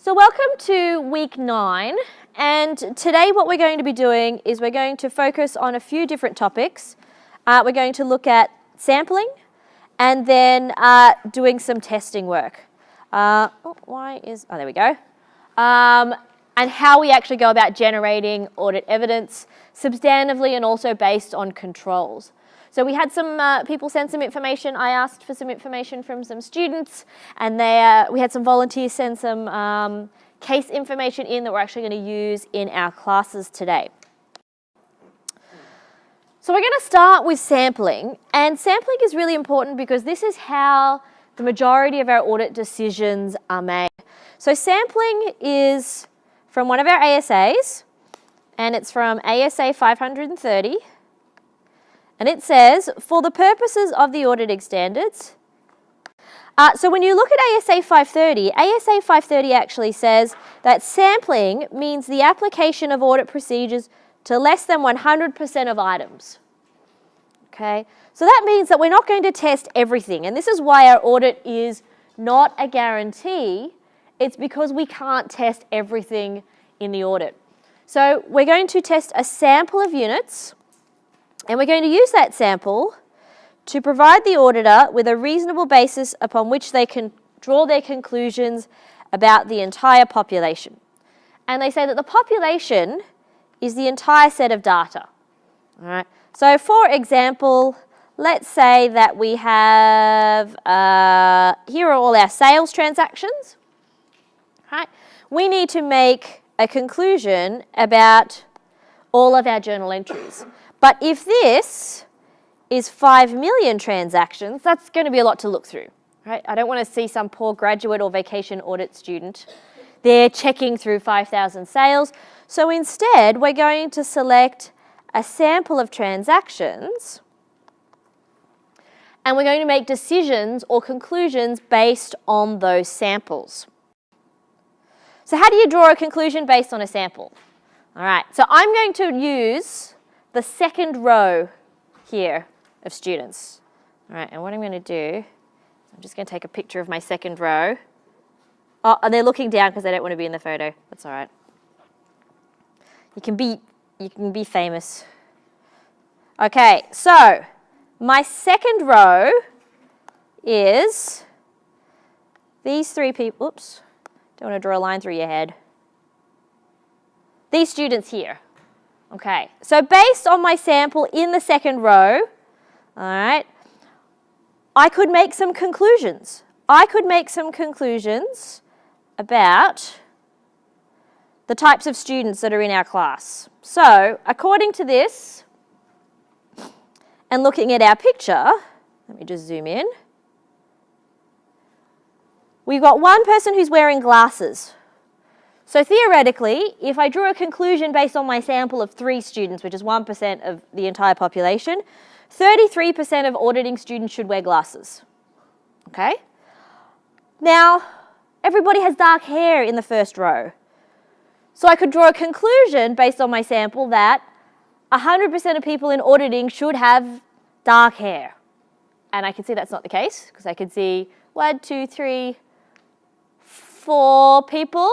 So welcome to week 9, and today what we're going to be doing is we're going to focus on a few different topics. We're going to look at sampling and then doing some testing work. There we go. And how we actually go about generating audit evidence substantively and also based on controls. So we had some people send some information. I asked for some information from some students, and we had some volunteers send some case information in that we're actually going to use in our classes today. So we're going to start with sampling, and sampling is really important because this is how the majority of our audit decisions are made. So sampling is from one of our ASAs, and it's from ASA 530. And it says, for the purposes of the auditing standards, so when you look at ASA 530 actually says that sampling means the application of audit procedures to less than 100% of items. Okay, so that means that we're not going to test everything, and this is why our audit is not a guarantee. It's because we can't test everything in the audit. So we're going to test a sample of units, and we're going to use that sample to provide the auditor with a reasonable basis upon which they can draw their conclusions about the entire population. And they say that the population is the entire set of data. All right. So for example, let's say that we have, here are all our sales transactions. Right. We need to make a conclusion about all of our journal entries. But if this is 5 million transactions, that's going to be a lot to look through, right? I don't want to see some poor graduate or vacation audit student. They're checking through 5,000 sales. So instead, we're going to select a sample of transactions, and we're going to make decisions or conclusions based on those samples. So how do you draw a conclusion based on a sample? All right, so I'm going to use the second row here of students. All right, and what I'm going to do, I'm just going to take a picture of my second row. Oh, and they're looking down because they don't want to be in the photo. That's all right. You can be famous. Okay, so my second row is these three people. Oops, don't want to draw a line through your head. These students here. Okay, so based on my sample in the second row, all right, I could make some conclusions. I could make some conclusions about the types of students that are in our class. So, according to this, and looking at our picture, let me just zoom in. We've got one person who's wearing glasses. So theoretically, if I drew a conclusion based on my sample of 3 students, which is 1% of the entire population, 33% of auditing students should wear glasses. Okay? Now, everybody has dark hair in the first row. So I could draw a conclusion based on my sample that 100% of people in auditing should have dark hair. And I can see that's not the case, because I can see 1, 2, 3, 4 people.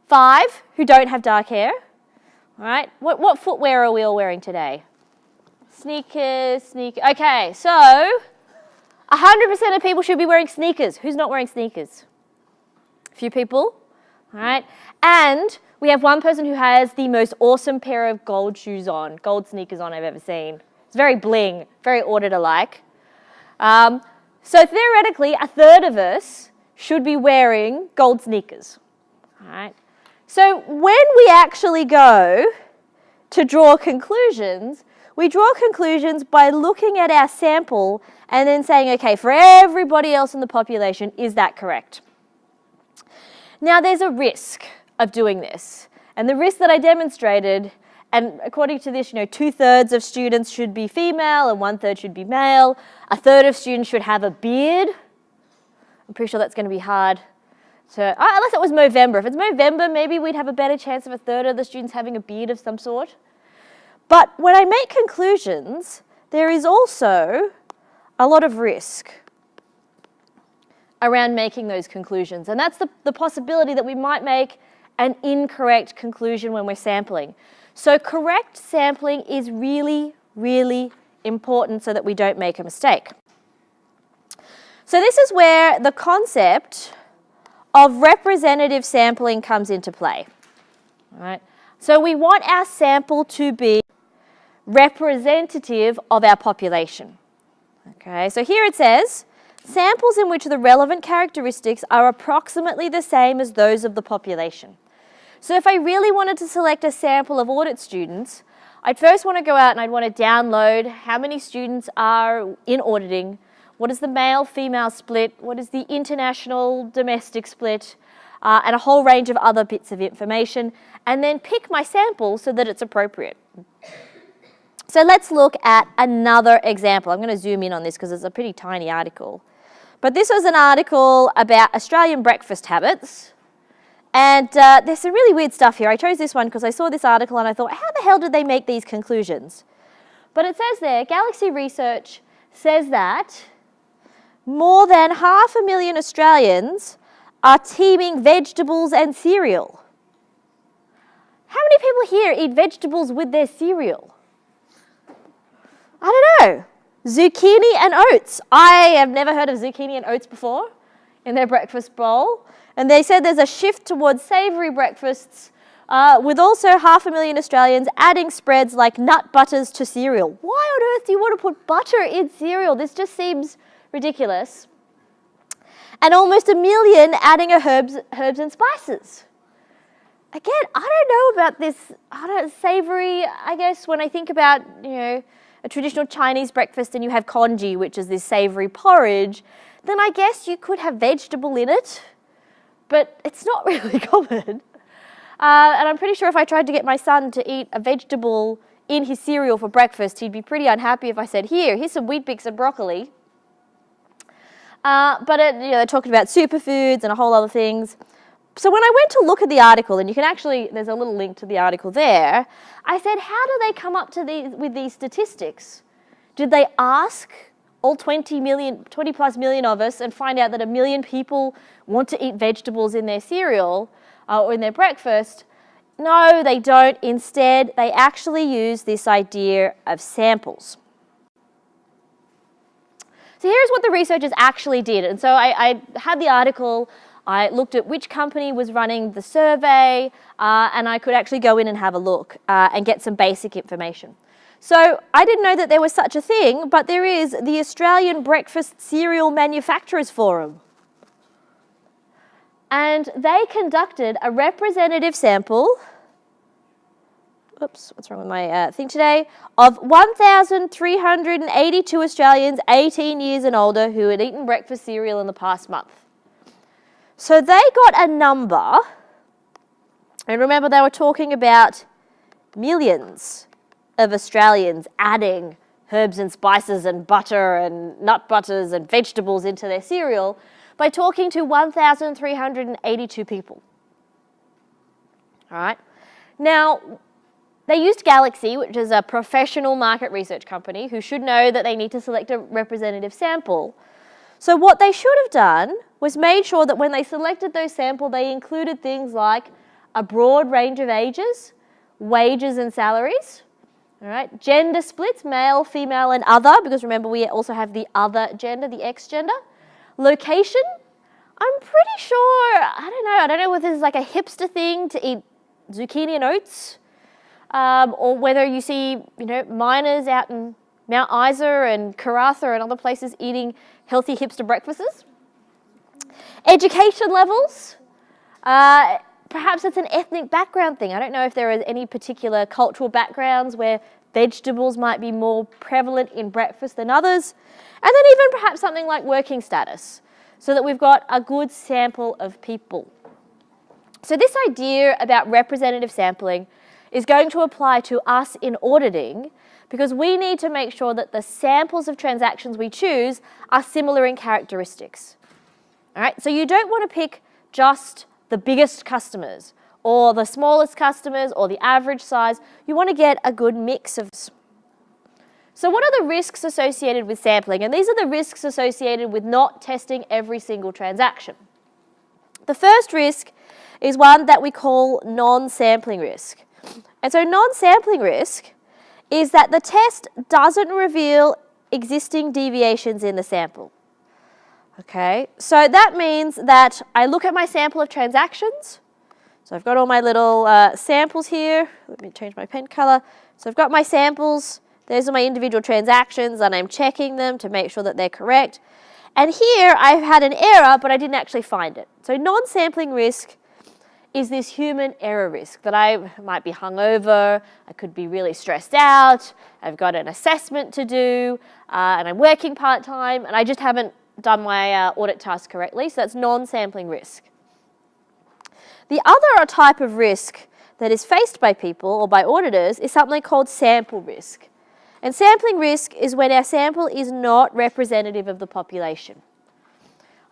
5 who don't have dark hair. All right, what footwear are we all wearing today? Sneakers. Okay, so 100% of people should be wearing sneakers. Who's not wearing sneakers? A few people. All right, and we have one person who has the most awesome pair of gold shoes on, gold sneakers on I've ever seen. It's very bling, very auditor-like. So theoretically, a third of us should be wearing gold sneakers. All right. So when we actually go to draw conclusions, we draw conclusions by looking at our sample and then saying, okay, for everybody else in the population, is that correct? Now there's a risk of doing this, and the risk that I demonstrated, and according to this, 2/3 of students should be female and 1/3 should be male. 1/3 of students should have a beard. I'm pretty sure that's going to be hard. So, unless it was Movember. If it's Movember, maybe we'd have a better chance of 1/3 of the students having a beard of some sort. But when I make conclusions, there is also a lot of risk. around making those conclusions. And that's the possibility that we might make an incorrect conclusion when we're sampling. So correct sampling is really, really important so that we don't make a mistake. So this is where the concept of representative sampling comes into play. All right? So we want our sample to be representative of our population. Okay, so here it says, samples in which the relevant characteristics are approximately the same as those of the population. So if I really wanted to select a sample of audit students, I'd first want to go out and I'd want to download how many students are in auditing, what is the male-female split, what is the international domestic split, and a whole range of other bits of information, and then pick my sample so that it's appropriate. So let's look at another example. I'm going to zoom in on this because it's a pretty tiny article. But this was an article about Australian breakfast habits. And there's some really weird stuff here. I chose this one because I saw this article and I thought, how the hell did they make these conclusions? But it says there, Galaxy Research says that more than 500,000 Australians are teaming vegetables and cereal. How many people here eat vegetables with their cereal? I don't know. Zucchini and oats. I have never heard of zucchini and oats before in their breakfast bowl. And they said there's a shift towards savoury breakfasts, with also 500,000 Australians adding spreads like nut butters to cereal. Why on earth do you want to put butter in cereal? This just seems ridiculous. And almost 1 million adding herbs and spices. Again, I don't know about this savoury, I guess, when I think about, a traditional Chinese breakfast and you have congee, which is this savoury porridge, then I guess you could have vegetable in it, but it's not really common. And I'm pretty sure if I tried to get my son to eat a vegetable in his cereal for breakfast, he'd be pretty unhappy if I said, here's some Weet Bix and broccoli. But they're talking about superfoods and a whole other things. So when I went to look at the article, and you can actually, there's a little link to the article there, I said, how do they come up to with these statistics? Did they ask all 20 plus million of us and find out that 1 million people want to eat vegetables in their cereal or in their breakfast? No, they don't. Instead, they actually use this idea of samples. So here's what the researchers actually did. And so I had the article, I looked at which company was running the survey, and I could actually go in and have a look and get some basic information. So I didn't know that there was such a thing, but there is the Australian Breakfast Cereal Manufacturers Forum. And they conducted a representative sample, what's wrong with my thing today, of 1,382 Australians 18 years and older who had eaten breakfast cereal in the past month. So they got a number, and remember they were talking about millions of Australians adding herbs and spices and butter and nut butters and vegetables into their cereal by talking to 1,382 people. All right. Now, they used Galaxy, which is a professional market research company who should know that they need to select a representative sample. So what they should have done was made sure that when they selected those samples, they included things like a broad range of ages, wages and salaries, all right, gender splits, male, female and other, because remember we also have the other gender, the X gender. Location, I'm pretty sure, I don't know whether this is like a hipster thing to eat zucchini and oats, or whether you see, miners out in Mount Isa and Karratha and other places eating healthy hipster breakfasts. Education levels, perhaps it's an ethnic background thing. I don't know if there are any particular cultural backgrounds where vegetables might be more prevalent in breakfast than others. And then even perhaps something like working status, so that we've got a good sample of people. So this idea about representative sampling is going to apply to us in auditing, because we need to make sure that the samples of transactions we choose are similar in characteristics. All right, so you don't want to pick just the biggest customers or the smallest customers or the average size. You want to get a good mix of. So what are the risks associated with sampling? And these are the risks associated with not testing every single transaction. The first risk is one that we call non-sampling risk. And so non-sampling risk is that the test doesn't reveal existing deviations in the sample. Okay, so that means that I look at my sample of transactions. So I've got all my little samples here. Let me change my pen color. So I've got my samples. Those are my individual transactions, and I'm checking them to make sure that they're correct. And here I've had an error, but I didn't actually find it. So non-sampling risk is this human error risk that I might be hungover, I could be really stressed out, I've got an assessment to do, and I'm working part-time, and I just haven't done my audit task correctly. So that's non-sampling risk. The other type of risk that is faced by people or by auditors is something called sample risk. And sampling risk is when our sample is not representative of the population.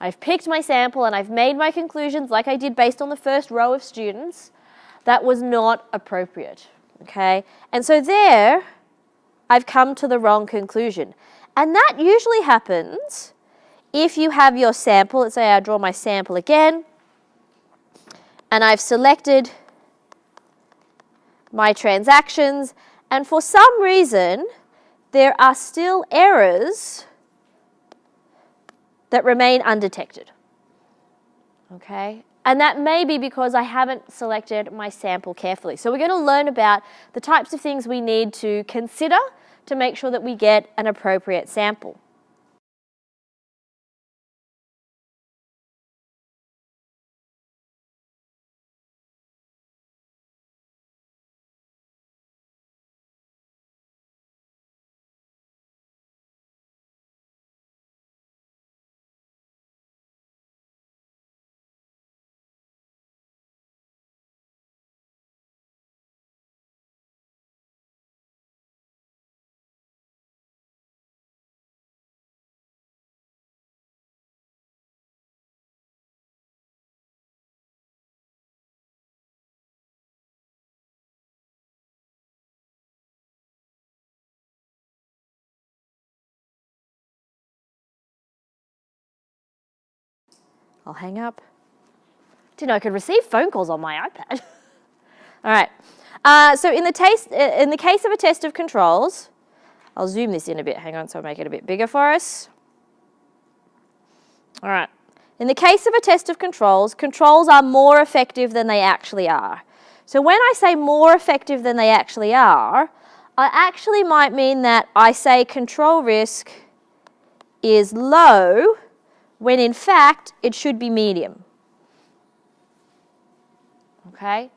I've picked my sample and I've made my conclusions like I did based on the first row of students. That was not appropriate, okay? And so there, I've come to the wrong conclusion. And that usually happens if you have your sample. Let's say I draw my sample again, and I've selected my transactions, and for some reason, there are still errors that remain undetected, okay? And that may be because I haven't selected my sample carefully. So we're going to learn about the types of things we need to consider to make sure that we get an appropriate sample. I'll hang up. Didn't know I could receive phone calls on my iPad. All right. So in the case of a test of controls, I'll zoom this in a bit. Hang on, so I'll make it a bit bigger for us. All right. In the case of a test of controls, controls are more effective than they actually are. So when I say more effective than they actually are, I actually might mean that I say control risk is low when in fact it should be medium. Okay?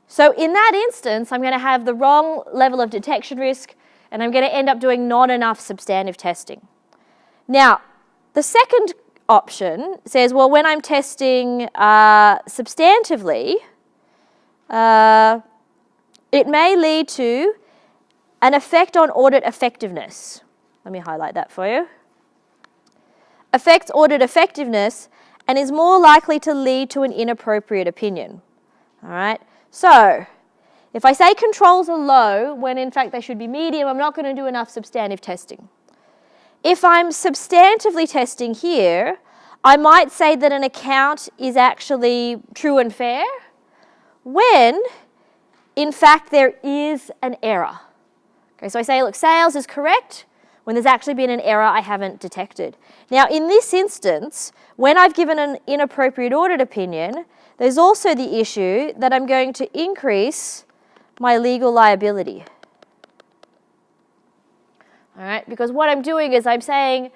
So in that instance, I'm going to have the wrong level of detection risk, and I'm going to end up doing not enough substantive testing. Now, the second option says, well, when I'm testing substantively, it may lead to an effect on audit effectiveness. Let me highlight that for you. Affects audit effectiveness and is more likely to lead to an inappropriate opinion. All right? So, if I say controls are low when in fact they should be medium, I'm not going to do enough substantive testing. If I'm substantively testing here, I might say that an account is actually true and fair when in fact there is an error. Okay, so I say, look, sales is correct when there's actually been an error I haven't detected. Now, in this instance, when I've given an inappropriate audit opinion, there's also the issue that I'm going to increase my legal liability. All right, because what I'm doing is I'm saying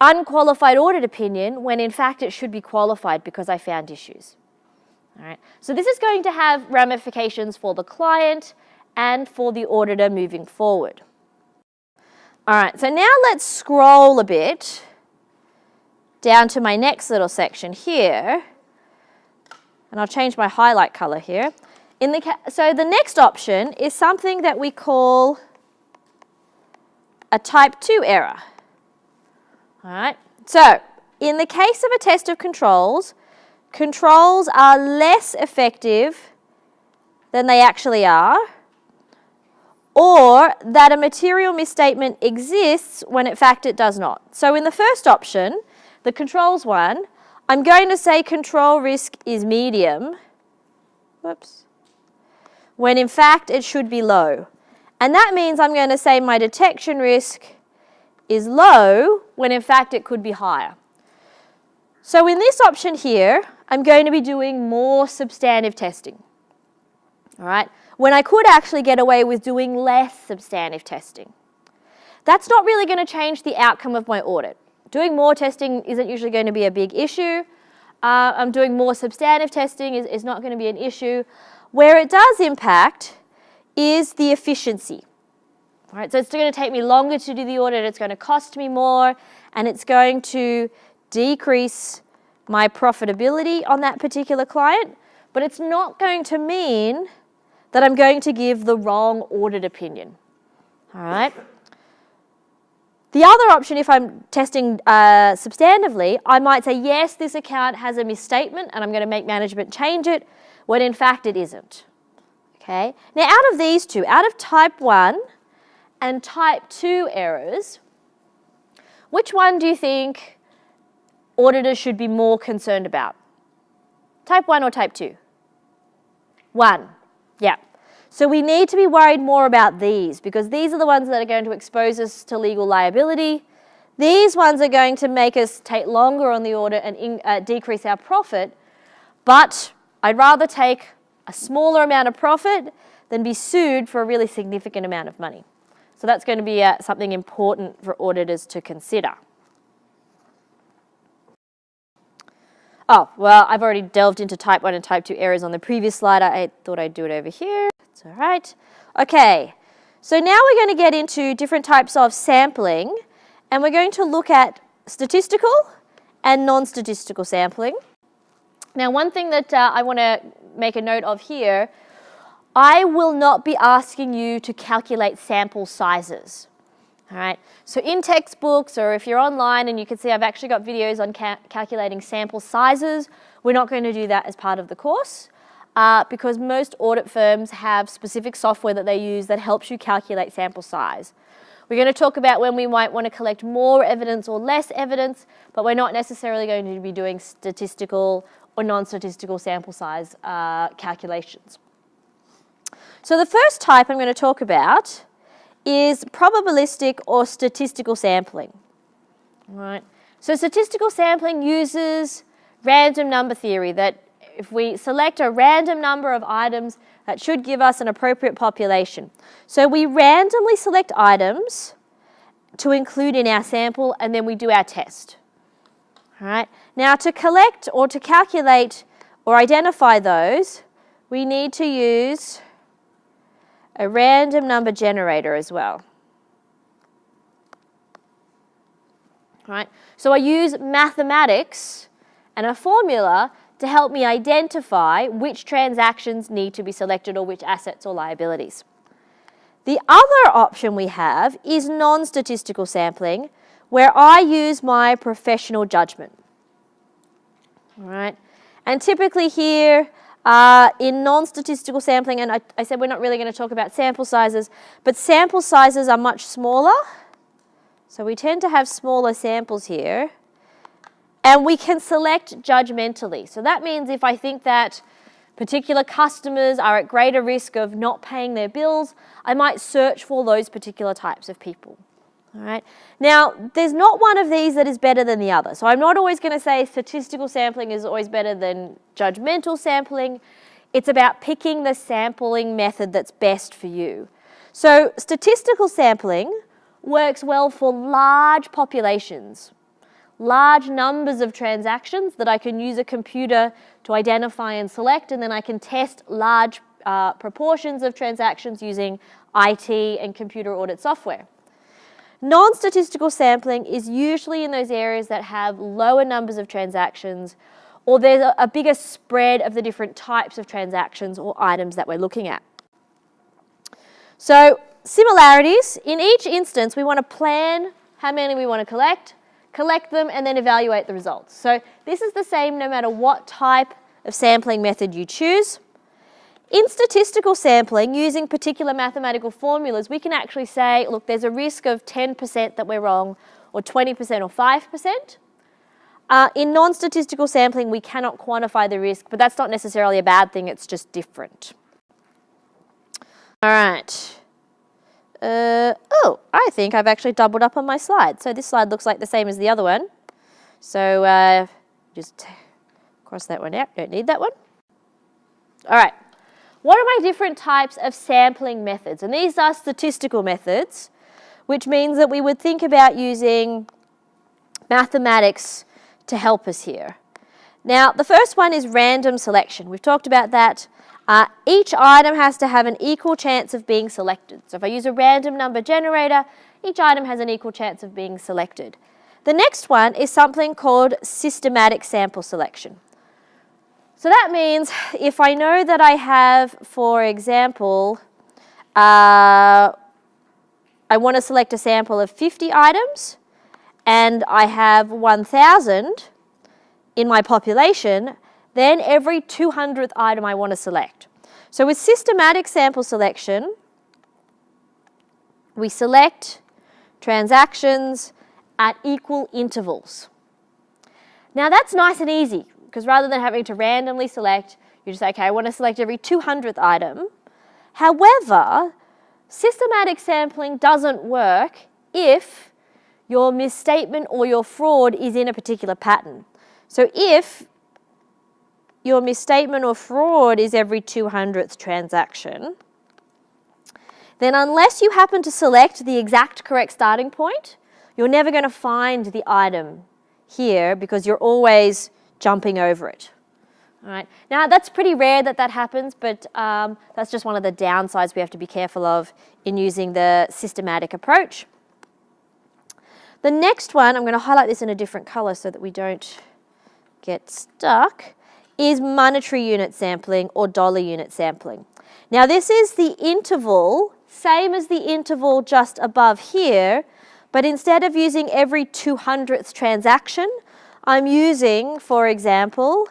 unqualified audit opinion when in fact it should be qualified because I found issues. All right, so this is going to have ramifications for the client and for the auditor moving forward. All right, so now let's scroll a bit down to my next little section here, and I'll change my highlight color here. So the next option is something that we call a type 2 error. All right, so in the case of a test of controls, controls are less effective than they actually are, or that a material misstatement exists when in fact it does not. So in the first option, the controls one, I'm going to say control risk is medium, whoops, when in fact it should be low. And that means I'm going to say my detection risk is low when in fact it could be higher. So in this option here, I'm going to be doing more substantive testing, all right, when I could actually get away with doing less substantive testing. That's not really going to change the outcome of my audit. Doing more testing isn't usually going to be a big issue. I'm doing more substantive testing is not going to be an issue. Where it does impact is the efficiency. All right, so it's going to take me longer to do the audit, it's going to cost me more, and it's going to decrease my profitability on that particular client, but it's not going to mean that I'm going to give the wrong audit opinion. All right. The other option, if I'm testing substantively, I might say, yes, this account has a misstatement and I'm going to make management change it, when in fact it isn't. Okay. Now, out of these two, out of type 1 and type 2 errors, which one do you think auditors should be more concerned about? Type 1 or type 2? 1. Yeah. So we need to be worried more about these because these are the ones that are going to expose us to legal liability. These ones are going to make us take longer on the audit and decrease our profit. But I'd rather take a smaller amount of profit than be sued for a really significant amount of money. So that's going to be something important for auditors to consider. Oh, well, I've already delved into type 1 and type 2 errors on the previous slide. I thought I'd do it over here. It's all right. Okay, so now we're going to get into different types of sampling, and we're going to look at statistical and non-statistical sampling. Now, one thing that I want to make a note of here, I will not be asking you to calculate sample sizes. All right, so in textbooks or if you're online, and you can see I've actually got videos on calculating sample sizes, we're not going to do that as part of the course because most audit firms have specific software that they use that helps you calculate sample size. We're going to talk about when we might want to collect more evidence or less evidence, but we're not necessarily going to be doing statistical or non-statistical sample size calculations. So the first type I'm going to talk about is probabilistic or statistical sampling. All right. So statistical sampling uses random number theory, that if we select a random number of items, that should give us an appropriate population. So we randomly select items to include in our sample, and then we do our test. All right. Now, to collect or to calculate or identify those, we need to use a random number generator as well. All right. So I use mathematics and a formula to help me identify which transactions need to be selected or which assets or liabilities. The other option we have is non-statistical sampling, where I use my professional judgment. All right. And typically here, in non-statistical sampling, and I said we're not really going to talk about sample sizes, but sample sizes are much smaller. So we tend to have smaller samples here. And we can select judgmentally. So that means if I think that particular customers are at greater risk of not paying their bills, I might search for those particular types of people. All right. Now, there's not one of these that is better than the other. So I'm not always going to say statistical sampling is always better than judgmental sampling. It's about picking the sampling method that's best for you. So statistical sampling works well for large populations, large numbers of transactions that I can use a computer to identify and select, and then I can test large proportions of transactions using IT and computer audit software. Non-statistical sampling is usually in those areas that have lower numbers of transactions, or there's a bigger spread of the different types of transactions or items that we're looking at. So similarities, in each instance we want to plan how many we want to collect them, and then evaluate the results. So this is the same no matter what type of sampling method you choose. In statistical sampling, using particular mathematical formulas, we can actually say, look, there's a risk of 10% that we're wrong, or 20% or 5%. In non-statistical sampling, we cannot quantify the risk, but that's not necessarily a bad thing, it's just different. All right. Oh, I think I've actually doubled up on my slide. So this slide looks like the same as the other one. So just cross that one out, don't need that one. All right. What are my different types of sampling methods? And these are statistical methods, which means that we would think about using mathematics to help us here. Now, the first one is random selection. We've talked about that. Each item has to have an equal chance of being selected. So if I use a random number generator, each item has an equal chance of being selected. The next one is something called systematic sample selection. So that means if I know that I have, for example, I want to select a sample of 50 items and I have 1,000 in my population, then every 200th item I want to select. So with systematic sample selection, we select transactions at equal intervals. Now that's nice and easy, because rather than having to randomly select, you just say, okay, I want to select every 200th item. However, systematic sampling doesn't work if your misstatement or your fraud is in a particular pattern. So if your misstatement or fraud is every 200th transaction, then unless you happen to select the exact correct starting point, you're never going to find the item here because you're always jumping over it. All right. Now, that's pretty rare that that happens, but that's just one of the downsides we have to be careful of in using the systematic approach. The next one, I'm going to highlight this in a different color so that we don't get stuck, is monetary unit sampling or dollar unit sampling. Now, this is the interval, same as the interval just above here, but instead of using every 200th transaction, I'm using, for example,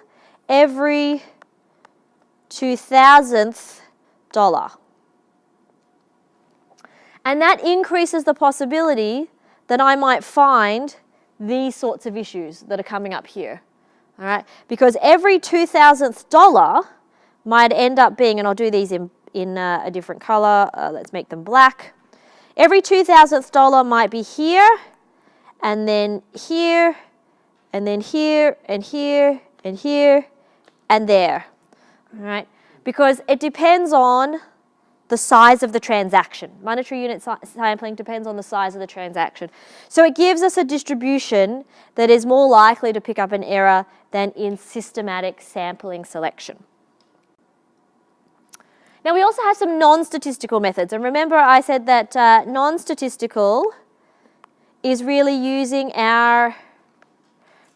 every 2,000th dollar. And that increases the possibility that I might find these sorts of issues that are coming up here. All right? Because every 2,000th dollar might end up being, and I'll do these in a different color, let's make them black. Every 2,000th dollar might be here, and then here, and then here, and here, and here, and there. All right? Because it depends on the size of the transaction. Monetary unit sampling depends on the size of the transaction. So it gives us a distribution that is more likely to pick up an error than in systematic sampling selection. Now, we also have some non-statistical methods. And remember, I said that non-statistical is really using our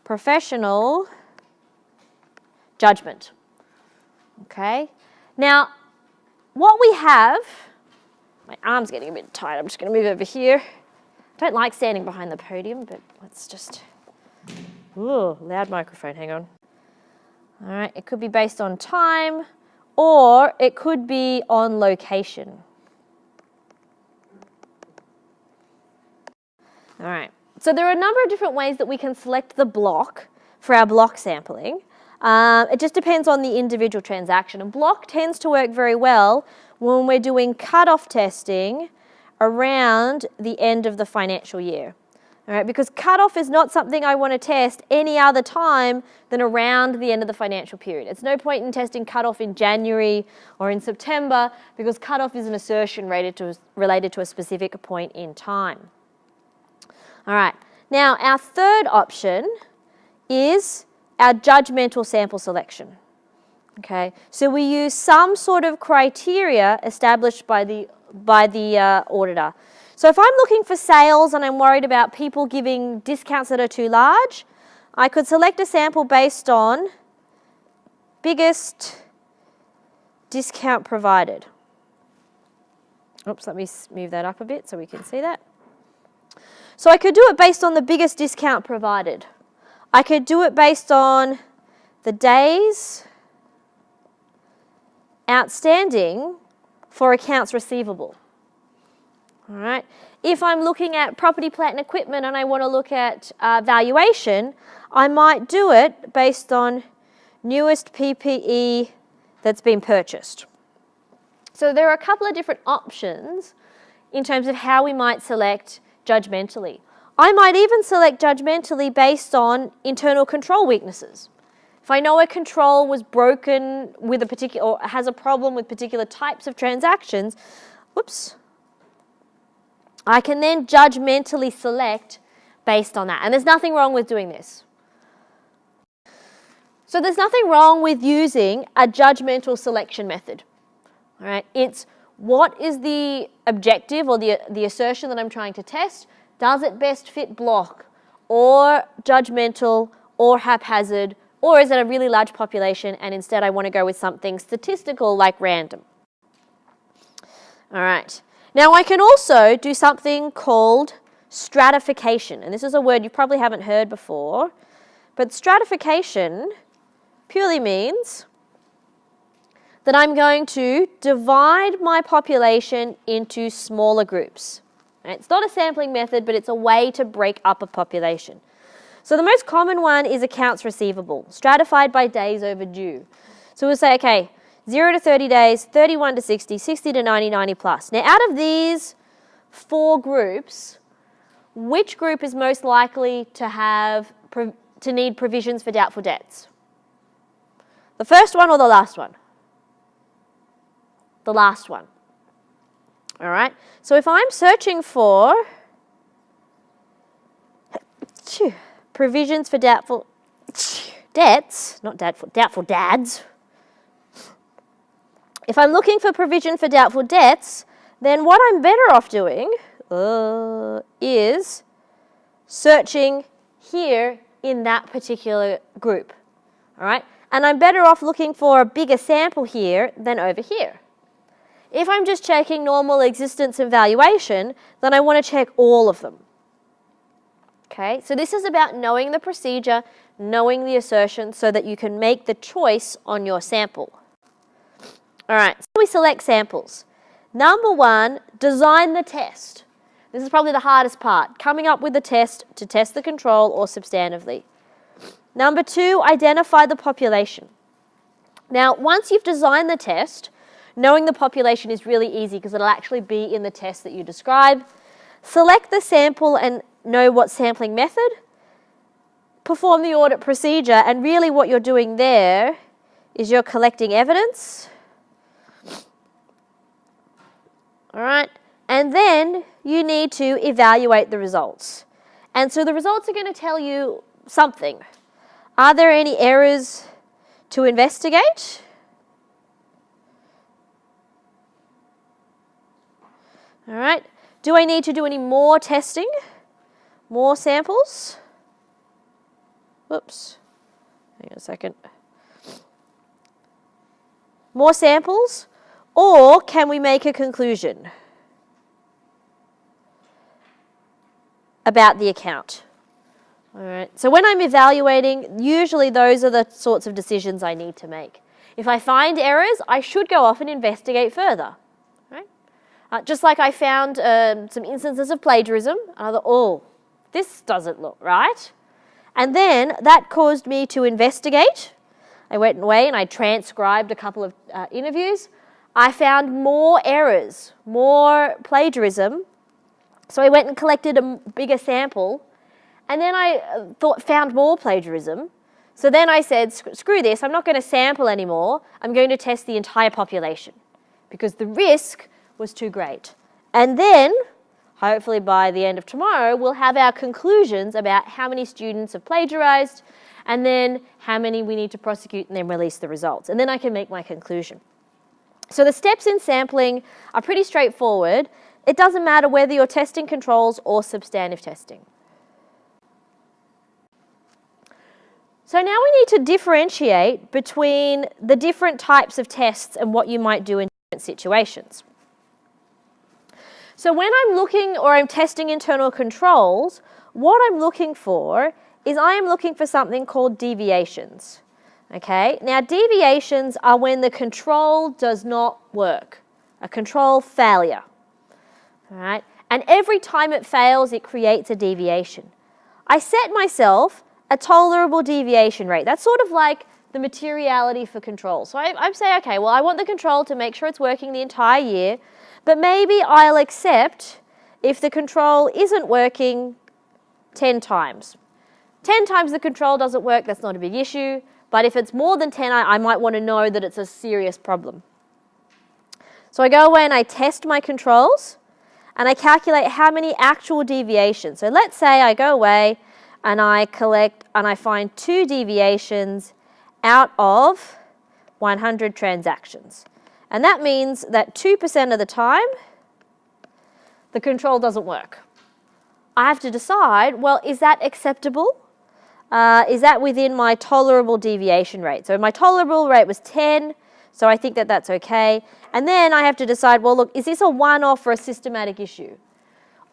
professional judgment. Okay? Now, what we have, my arm's getting a bit tight. I'm just going to move over here. I don't like standing behind the podium, but let's just, ooh, loud microphone, hang on. All right, it could be based on time, or it could be on location. All right, so there are a number of different ways that we can select the block for our block sampling. It just depends on the individual transaction. And block tends to work very well when we're doing cutoff testing around the end of the financial year. All right, because cutoff is not something I want to test any other time than around the end of the financial period. It's no point in testing cutoff in January or in September because cutoff is an assertion related to a specific point in time. All right, now our third option is our judgmental sample selection. Okay, so we use some sort of criteria established by the auditor. So if I'm looking for sales and I'm worried about people giving discounts that are too large, I could select a sample based on biggest discount provided. Oops, let me move that up a bit so we can see that. So I could do it based on the biggest discount provided. I could do it based on the days outstanding for accounts receivable. All right. If I'm looking at property, plant and equipment and I want to look at valuation, I might do it based on newest PPE that's been purchased. So there are a couple of different options in terms of how we might select judgmentally. I might even select judgmentally based on internal control weaknesses. If I know a control was broken with a particular, or has a problem with particular types of transactions, I can then judgmentally select based on that. And there's nothing wrong with doing this. So there's nothing wrong with using a judgmental selection method. All right, it's what is the objective or the assertion that I'm trying to test? Does it best fit block or judgmental or haphazard, or is it a really large population and instead I want to go with something statistical like random? All right. Now I can also do something called stratification, and this is a word you probably haven't heard before, but stratification purely means that I'm going to divide my population into smaller groups. It's not a sampling method, but it's a way to break up a population. So the most common one is accounts receivable, stratified by days overdue. So we'll say, okay, 0 to 30 days, 31 to 60, 60 to 90, 90 plus. Now out of these 4 groups, which group is most likely to need provisions for doubtful debts? The first one or the last one? The last one. All right, so if I'm searching for provisions for doubtful debts, not doubtful dads. If I'm looking for provision for doubtful debts, then what I'm better off doing is searching here in that particular group. All right, and I'm better off looking for a bigger sample here than over here. If I'm just checking normal existence and valuation, then I want to check all of them. Okay, so this is about knowing the procedure, knowing the assertion so that you can make the choice on your sample. All right, so we select samples. Number 1, design the test. This is probably the hardest part, coming up with a test to test the control or substantively. Number 2, identify the population. Now, once you've designed the test, knowing the population is really easy because it'll actually be in the test that you describe. Select the sample and know what sampling method. Perform the audit procedure, and really what you're doing there is you're collecting evidence. All right, and then you need to evaluate the results. And so the results are going to tell you something. Are there any errors to investigate? All right, do I need to do any more testing? More samples? Whoops, hang on a second. More samples? Or can we make a conclusion about the account? All right, so when I'm evaluating, usually those are the sorts of decisions I need to make. If I find errors, I should go off and investigate further. Just like I found some instances of plagiarism, and I thought, oh, this doesn't look right. And then that caused me to investigate. I went away and I transcribed a couple of interviews. I found more errors, more plagiarism. So I went and collected a bigger sample. And then I found more plagiarism. So then I said, screw this, I'm not going to sample anymore. I'm going to test the entire population because the risk was too great. And then, hopefully by the end of tomorrow, we'll have our conclusions about how many students have plagiarized and then how many we need to prosecute and then release the results. And then I can make my conclusion. So the steps in sampling are pretty straightforward. It doesn't matter whether you're testing controls or substantive testing. So now we need to differentiate between the different types of tests and what you might do in different situations. So when I'm looking or I'm testing internal controls, what I'm looking for is I am looking for something called deviations. Okay, now deviations are when the control does not work, a control failure. All right, and every time it fails, it creates a deviation. I set myself a tolerable deviation rate. That's sort of like the materiality for control. So I'm saying, okay, well, I want the control to make sure it's working the entire year, but maybe I'll accept if the control isn't working 10 times. 10 times the control doesn't work, that's not a big issue, but if it's more than 10, I might want to know that it's a serious problem. So I go away and I test my controls, and I calculate how many actual deviations. So let's say I go away and I collect and I find 2 deviations out of 100 transactions. And that means that 2% of the time, the control doesn't work. I have to decide, well, is that acceptable? Is that within my tolerable deviation rate? So my tolerable rate was 10, so I think that that's okay. And then I have to decide, well, look, is this a one-off or a systematic issue?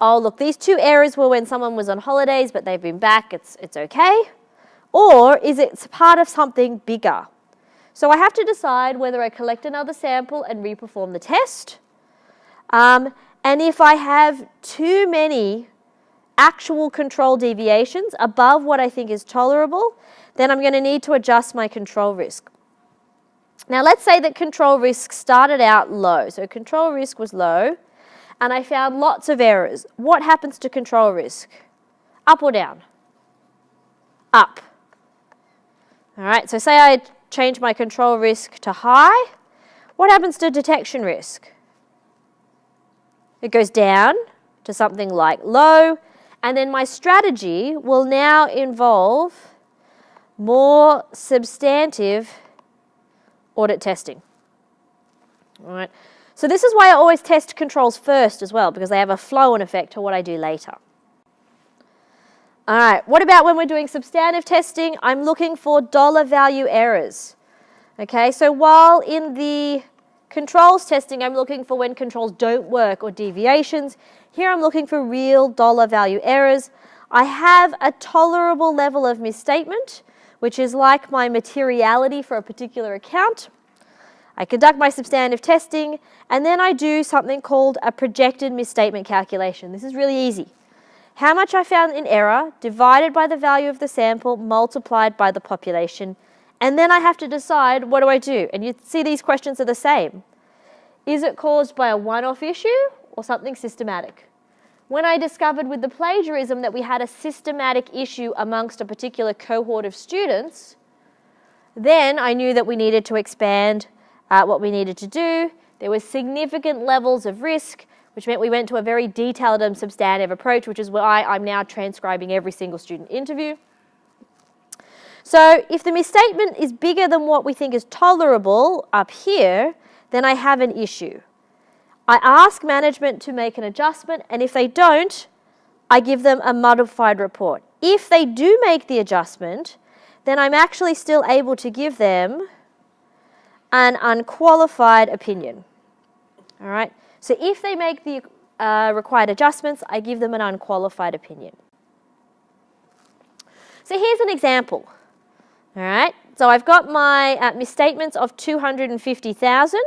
Oh, look, these 2 errors were when someone was on holidays, but they've been back, it's okay. Or is it part of something bigger? So I have to decide whether I collect another sample and reperform the test. And if I have too many actual control deviations above what I think is tolerable, then I'm going to need to adjust my control risk. Now let's say that control risk started out low. So control risk was low and I found lots of errors. What happens to control risk? Up or down? Up. All right, so say I change my control risk to high. What happens to detection risk? It goes down to something like low, and then my strategy will now involve more substantive audit testing. All right. So this is why I always test controls first as well, because they have a flow-on effect to what I do later. All right, what about when we're doing substantive testing? I'm looking for dollar value errors. Okay, so while in the controls testing, I'm looking for when controls don't work or deviations. Here I'm looking for real dollar value errors. I have a tolerable level of misstatement, which is like my materiality for a particular account. I conduct my substantive testing, and then I do something called a projected misstatement calculation. This is really easy. How much I found in error divided by the value of the sample multiplied by the population, and then I have to decide, what do I do? And you see these questions are the same. Is it caused by a one-off issue or something systematic? When I discovered with the plagiarism that we had a systematic issue amongst a particular cohort of students, then I knew that we needed to expand what we needed to do. There were significant levels of risk, which meant we went to a very detailed and substantive approach, which is why I'm now transcribing every single student interview. So if the misstatement is bigger than what we think is tolerable up here, then I have an issue. I ask management to make an adjustment, and if they don't, I give them a modified report. If they do make the adjustment, then I'm actually still able to give them an unqualified opinion. All right? So if they make the required adjustments, I give them an unqualified opinion. So here's an example. All right? So I've got my misstatements of 250,000,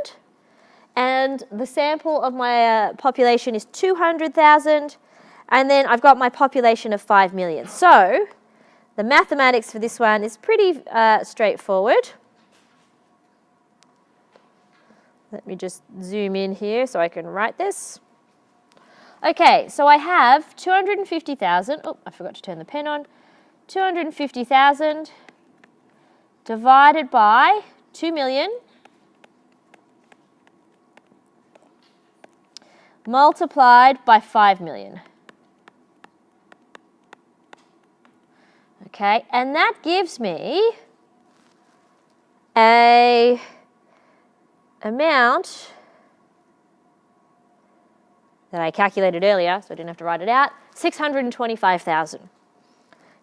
and the sample of my population is 200,000, and then I've got my population of 5 million. So the mathematics for this one is pretty straightforward. Let me just zoom in here so I can write this. Okay, so I have 250,000. Oh, I forgot to turn the pen on. 250,000 divided by 2 million multiplied by 5 million. Okay, and that gives me a amount that I calculated earlier, so I didn't have to write it out, 625,000.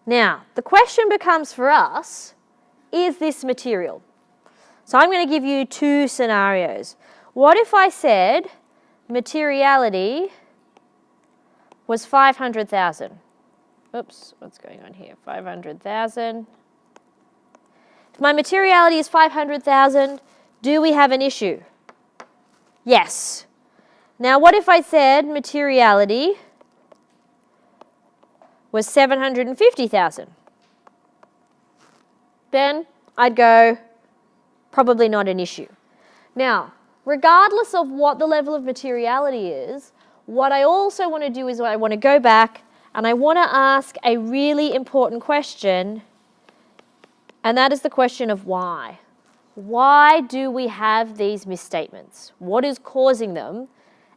Now, the question becomes for us, is this material? So I'm going to give you 2 scenarios. What if I said materiality was 500,000? Oops, what's going on here? 500,000. If my materiality is 500,000, do we have an issue? Yes. Now, what if I said materiality was 750,000? Then I'd go, probably not an issue. Now, regardless of what the level of materiality is, what I also want to do is I want to go back and I want to ask a really important question, and that is the question of why. Why do we have these misstatements? What is causing them?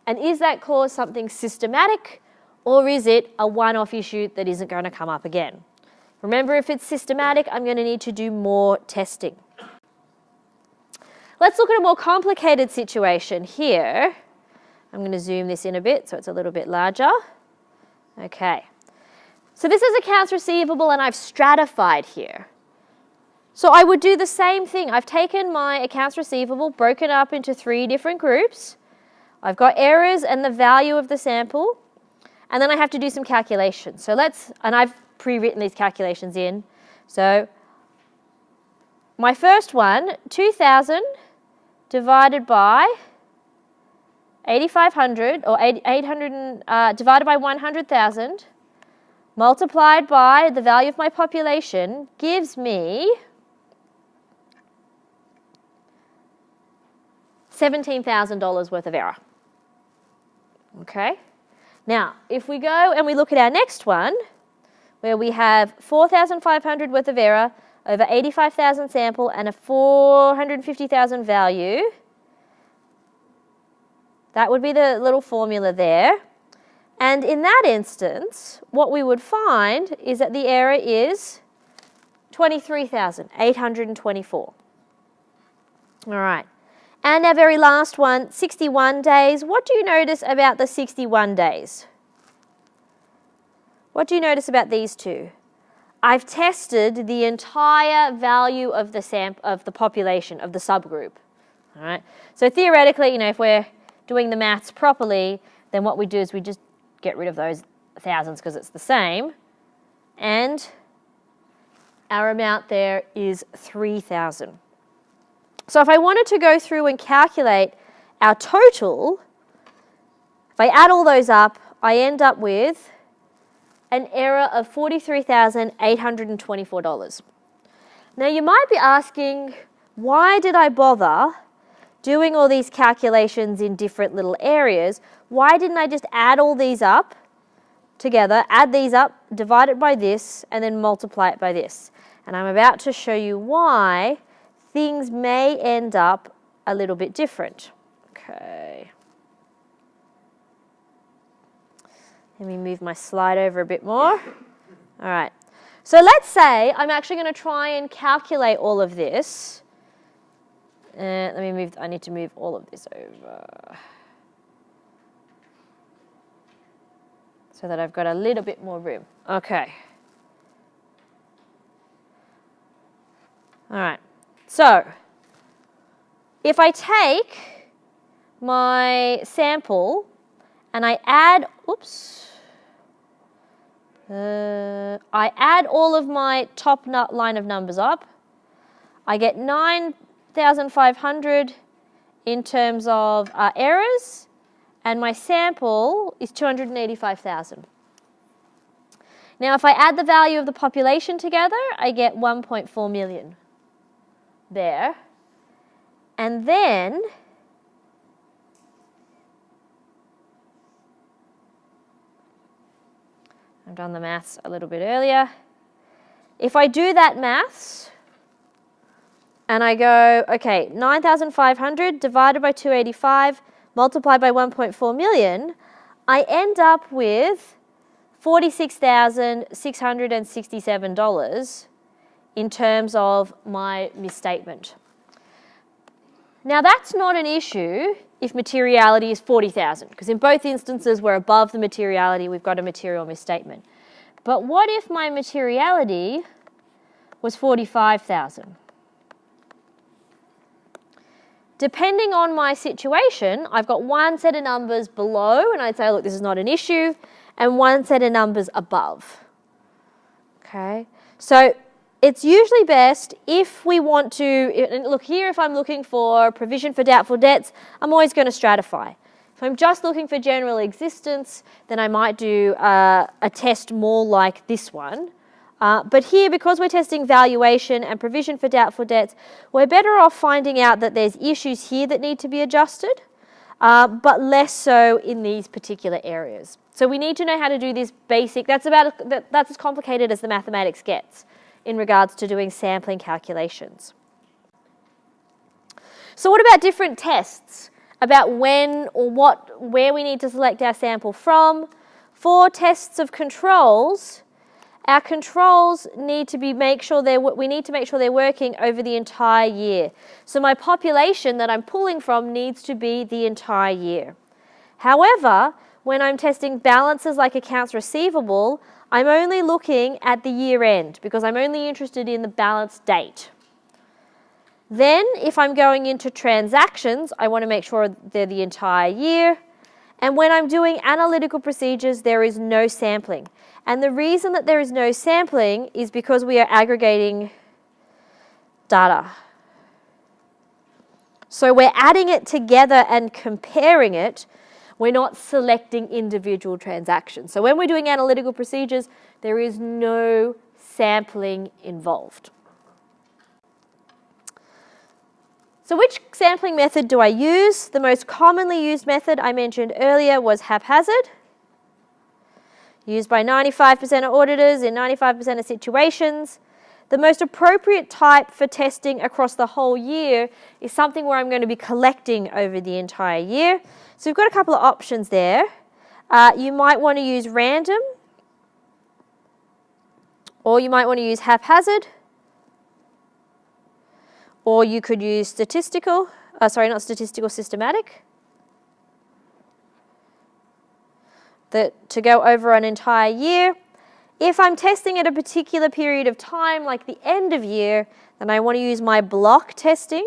And is that cause something systematic, or is it a one-off issue that isn't going to come up again? Remember, if it's systematic, I'm going to need to do more testing. Let's look at a more complicated situation here. I'm going to zoom this in a bit so it's a little bit larger. Okay. So this is accounts receivable and I've stratified here. So I would do the same thing. I've taken my accounts receivable, broken up into 3 different groups. I've got errors and the value of the sample, and then I have to do some calculations. So and I've pre-written these calculations in. So my first one, 2,000 divided by 8,500, or 800 divided by 100,000, multiplied by the value of my population, gives me $17,000 worth of error. Okay? Now, if we go and we look at our next one, where we have 4,500 worth of error over 85,000 sample and a 450,000 value, that would be the little formula there. And in that instance, what we would find is that the error is 23,824. All right. And our very last one, 61 days. What do you notice about the 61 days? What do you notice about these two? I've tested the entire value of the population, of the subgroup. All right. So theoretically, if we're doing the maths properly, then what we do is we just get rid of those thousands because it's the same. And our amount there is 3,000. So if I wanted to go through and calculate our total, if I add all those up, I end up with an error of $43,824. Now you might be asking, why did I bother doing all these calculations in different little areas? Why didn't I just add all these up together, add these up, divide it by this, and then multiply it by this? And I'm about to show you why things may end up a little bit different. Okay. Let me move my slide over a bit more. All right. So let's say I'm actually going to try and calculate all of this. I need to move all of this over so that I've got a little bit more room. Okay. All right. So, if I take my sample and I add, I add all of my top line of numbers up, I get 9,500 in terms of errors, and my sample is 285,000. Now, if I add the value of the population together, I get 1.4 million. There, and then I've done the maths a little bit earlier. If I do that maths and I go, okay, 9,500 divided by 285 multiplied by 1.4 million, I end up with $46,667 in terms of my misstatement. Now that's not an issue if materiality is 40,000, because in both instances we're above the materiality, we've got a material misstatement. But what if my materiality was 45,000? Depending on my situation, I've got one set of numbers below, and I'd say, look, this is not an issue, and one set of numbers above. Okay, so it's usually best if we want to, and look here, if I'm looking for provision for doubtful debts, I'm always going to stratify. If I'm just looking for general existence, then I might do a test more like this one. But here, because we're testing valuation and provision for doubtful debts, we're better off finding out that there's issues here that need to be adjusted, but less so in these particular areas. So we need to know how to do this basic, that's as complicated as the mathematics gets in regards to doing sampling calculations. So what about different tests about when or where we need to select our sample from? For tests of controls, our controls need to be we need to make sure they're working over the entire year. So my population that I'm pulling from needs to be the entire year. However, when I'm testing balances like accounts receivable, I'm only looking at the year end because I'm only interested in the balance date. Then, if I'm going into transactions, I want to make sure they're the entire year. And when I'm doing analytical procedures, there is no sampling. And the reason that there is no sampling is because we are aggregating data. So we're adding it together and comparing it. We're not selecting individual transactions. So when we're doing analytical procedures, there is no sampling involved. So which sampling method do I use? The most commonly used method I mentioned earlier was haphazard, used by 95% of auditors in 95% of situations. The most appropriate type for testing across the whole year is something where I'm going to be collecting over the entire year. So we've got a couple of options there. You might want to use random, or you might want to use haphazard, or you could use systematic. To go over an entire year. If I'm testing at a particular period of time, like the end of year, then I want to use my block testing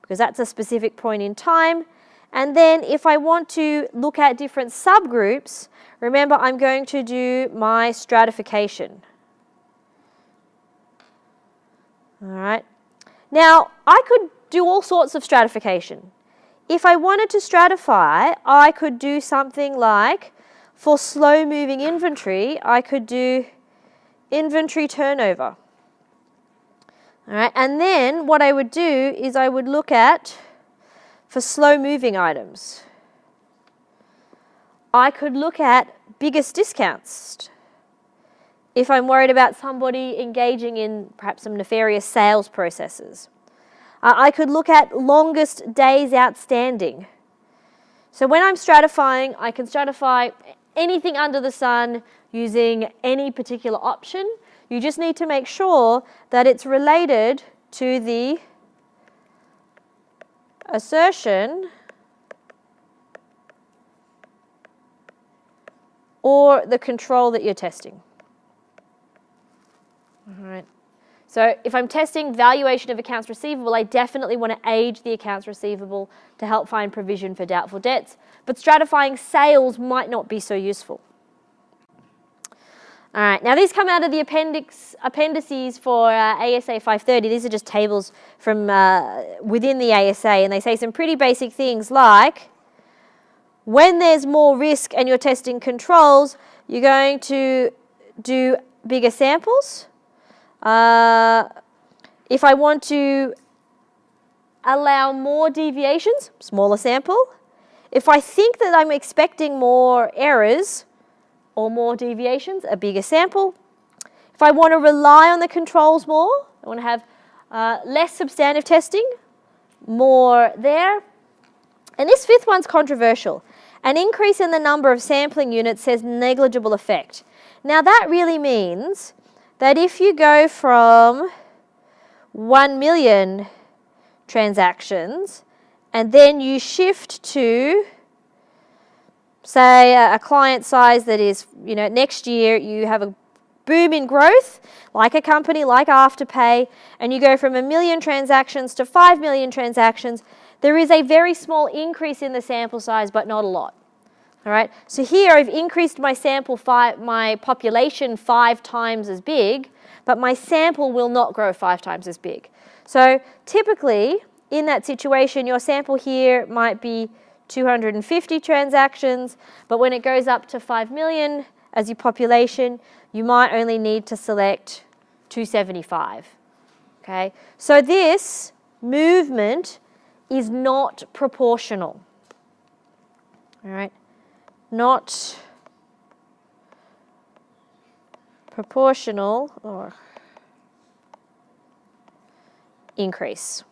because that's a specific point in time. And then if I want to look at different subgroups, remember I'm going to do my stratification. All right. Now, I could do all sorts of stratification. If I wanted to stratify, I could do something like, for slow-moving inventory, I could do inventory turnover. All right, and then what I would do is I would look at, for slow-moving items, I could look at biggest discounts. If I'm worried about somebody engaging in perhaps some nefarious sales processes. I could look at longest days outstanding. So when I'm stratifying, I can stratify anything under the sun using any particular option. You just need to make sure that it's related to the assertion or the control that you're testing. All right. So if I'm testing valuation of accounts receivable, I definitely want to age the accounts receivable to help find provision for doubtful debts. But stratifying sales might not be so useful. All right, now these come out of the appendices for ASA 530. These are just tables from within the ASA, and they say some pretty basic things like, when there's more risk and you're testing controls, you're going to do bigger samples. If I want to allow more deviations, smaller sample. If I think that I'm expecting more errors or more deviations, a bigger sample. If I want to rely on the controls more, I want to have less substantive testing, more there. And this fifth one's controversial. An increase in the number of sampling units says negligible effect. Now that really means that if you go from 1 million transactions and then you shift to, say, a client size that is, next year you have a boom in growth, like a company like Afterpay, and you go from 1 million transactions to 5 million transactions, there is a very small increase in the sample size, but not a lot. All right, so here I've increased my my population 5 times as big, but my sample will not grow 5 times as big. So typically, in that situation, your sample here might be 250 transactions, but when it goes up to 5 million as your population, you might only need to select 275. Okay, so this movement is not proportional. All right, not proportional or increase.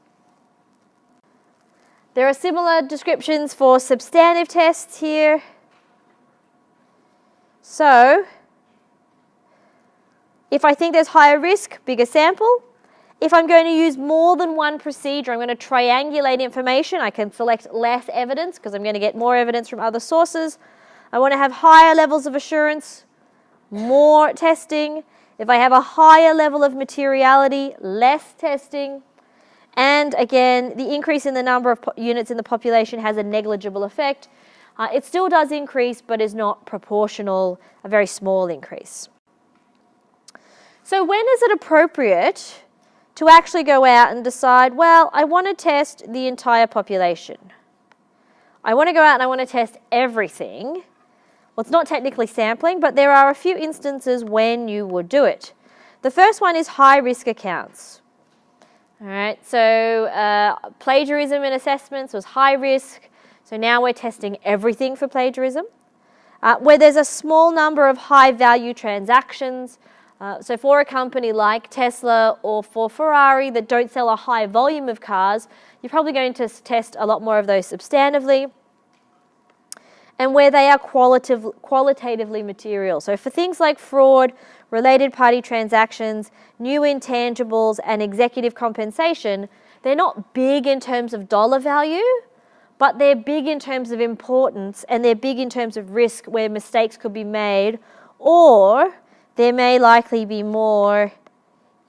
There are similar descriptions for substantive tests here. So, if I think there's higher risk, bigger sample. If I'm going to use more than one procedure, I'm going to triangulate information. I can select less evidence because I'm going to get more evidence from other sources. I want to have higher levels of assurance, more testing. If I have a higher level of materiality, less testing. And again, the increase in the number of units in the population has a negligible effect. It still does increase, but is not proportional, a very small increase. So when is it appropriate to actually go out and decide, well, I want to test the entire population. I want to go out and I want to test everything. Well, it's not technically sampling, but there are a few instances when you would do it. The first one is high-risk accounts. All right, so plagiarism in assessments was high risk, so now we're testing everything for plagiarism. Where there's a small number of high-value transactions, so for a company like Tesla or for Ferrari that don't sell a high volume of cars, you're probably going to test a lot more of those substantively. And where they are qualitatively material. So for things like fraud, related party transactions, new intangibles, and executive compensation, they're not big in terms of dollar value, but they're big in terms of importance, and they're big in terms of risk where mistakes could be made, or there may likely be more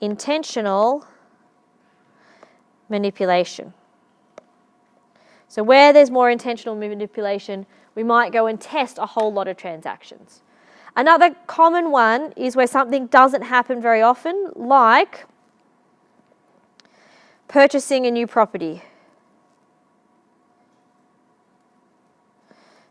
intentional manipulation. So where there's more intentional manipulation, we might go and test a whole lot of transactions. Another common one is where something doesn't happen very often, like purchasing a new property.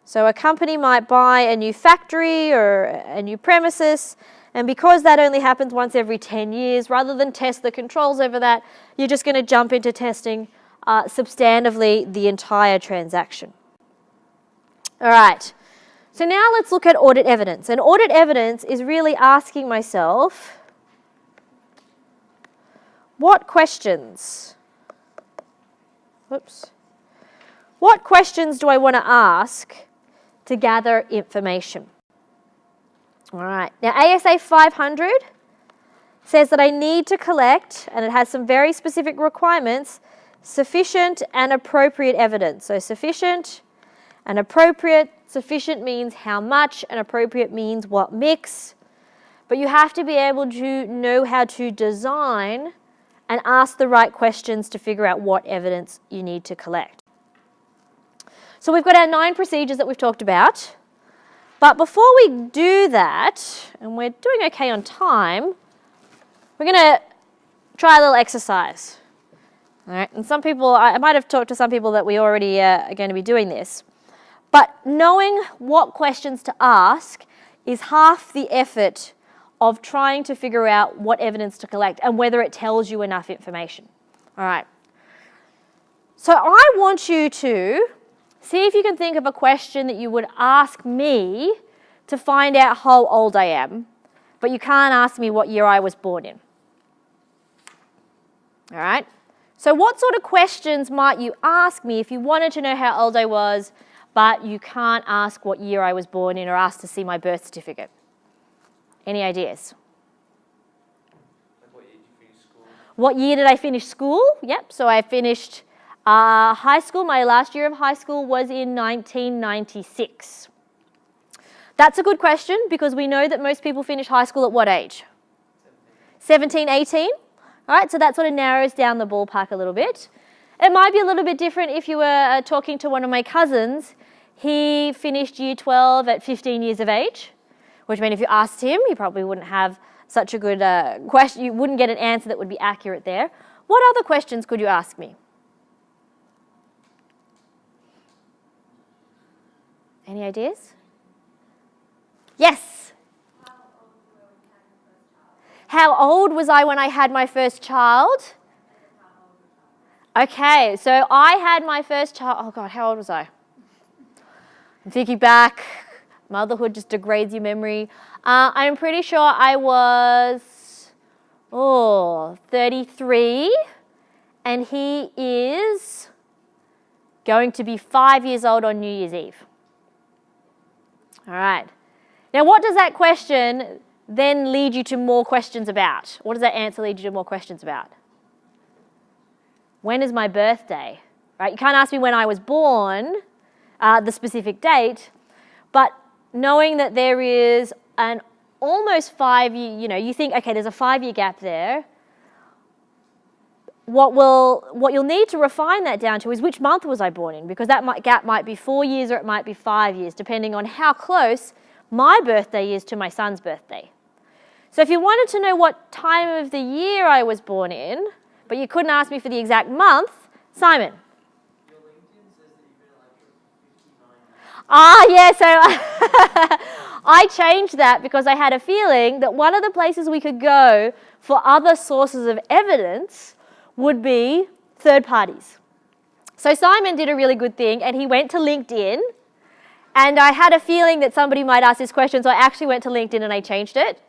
So a company might buy a new factory or a new premises, and because that only happens once every 10 years, rather than test the controls over that, you're just going to jump into testing substantively the entire transaction. All right, so now let's look at audit evidence. And audit evidence is really asking myself, what questions do I want to ask to gather information? All right, now ASA 500 says that I need to collect, and it has some very specific requirements, sufficient and appropriate evidence. So sufficient and appropriate. Sufficient means how much, and appropriate means what mix. But you have to be able to know how to design and ask the right questions to figure out what evidence you need to collect. So we've got our 9 procedures that we've talked about. But before we do that, and we're doing okay on time, we're going to try a little exercise. All right, and some people, I might have talked to some people that we already are going to be doing this. But knowing what questions to ask is half the effort of trying to figure out what evidence to collect and whether it tells you enough information. All right. So I want you to see if you can think of a question that you would ask me to find out how old I am, but you can't ask me what year I was born in. All right. So what sort of questions might you ask me if you wanted to know how old I was, but you can't ask what year I was born in or ask to see my birth certificate? Any ideas? Like what year did you finish school? What year did I finish school? Yep, so I finished high school. My last year of high school was in 1996. That's a good question because we know that most people finish high school at what age? 17, 18? All right, so that sort of narrows down the ballpark a little bit. It might be a little bit different if you were talking to one of my cousins. he finished year 12 at 15 years of age, which means if you asked him, he probably wouldn't have such a good question. You wouldn't get an answer that would be accurate there. What other questions could you ask me? Any ideas? Yes. How old was I when I had my first child? Okay, so I had my first child. Oh God, how old was I? I'm thinking back. Motherhood just degrades your memory. I'm pretty sure I was 33, and he is going to be 5 years old on New Year's Eve. All right. Now, what does that question then lead you to more questions about? What does that answer lead you to more questions about? When is my birthday? Right? You can't ask me when I was born, the specific date, but knowing that there is an almost 5 year, you think, okay, there's a 5 year gap there. What you'll need to refine that down to is which month was I born in, because that gap might be 4 years or it might be 5 years, depending on how close my birthday is to my son's birthday. So if you wanted to know what time of the year I was born in, but you couldn't ask me for the exact month, Simon. Your LinkedIn says that you've been elected for 59 years. So I changed that because I had a feeling that one of the places we could go for other sources of evidence would be third parties. So Simon did a really good thing, and he went to LinkedIn, and I had a feeling that somebody might ask this question, so I actually went to LinkedIn and I changed it.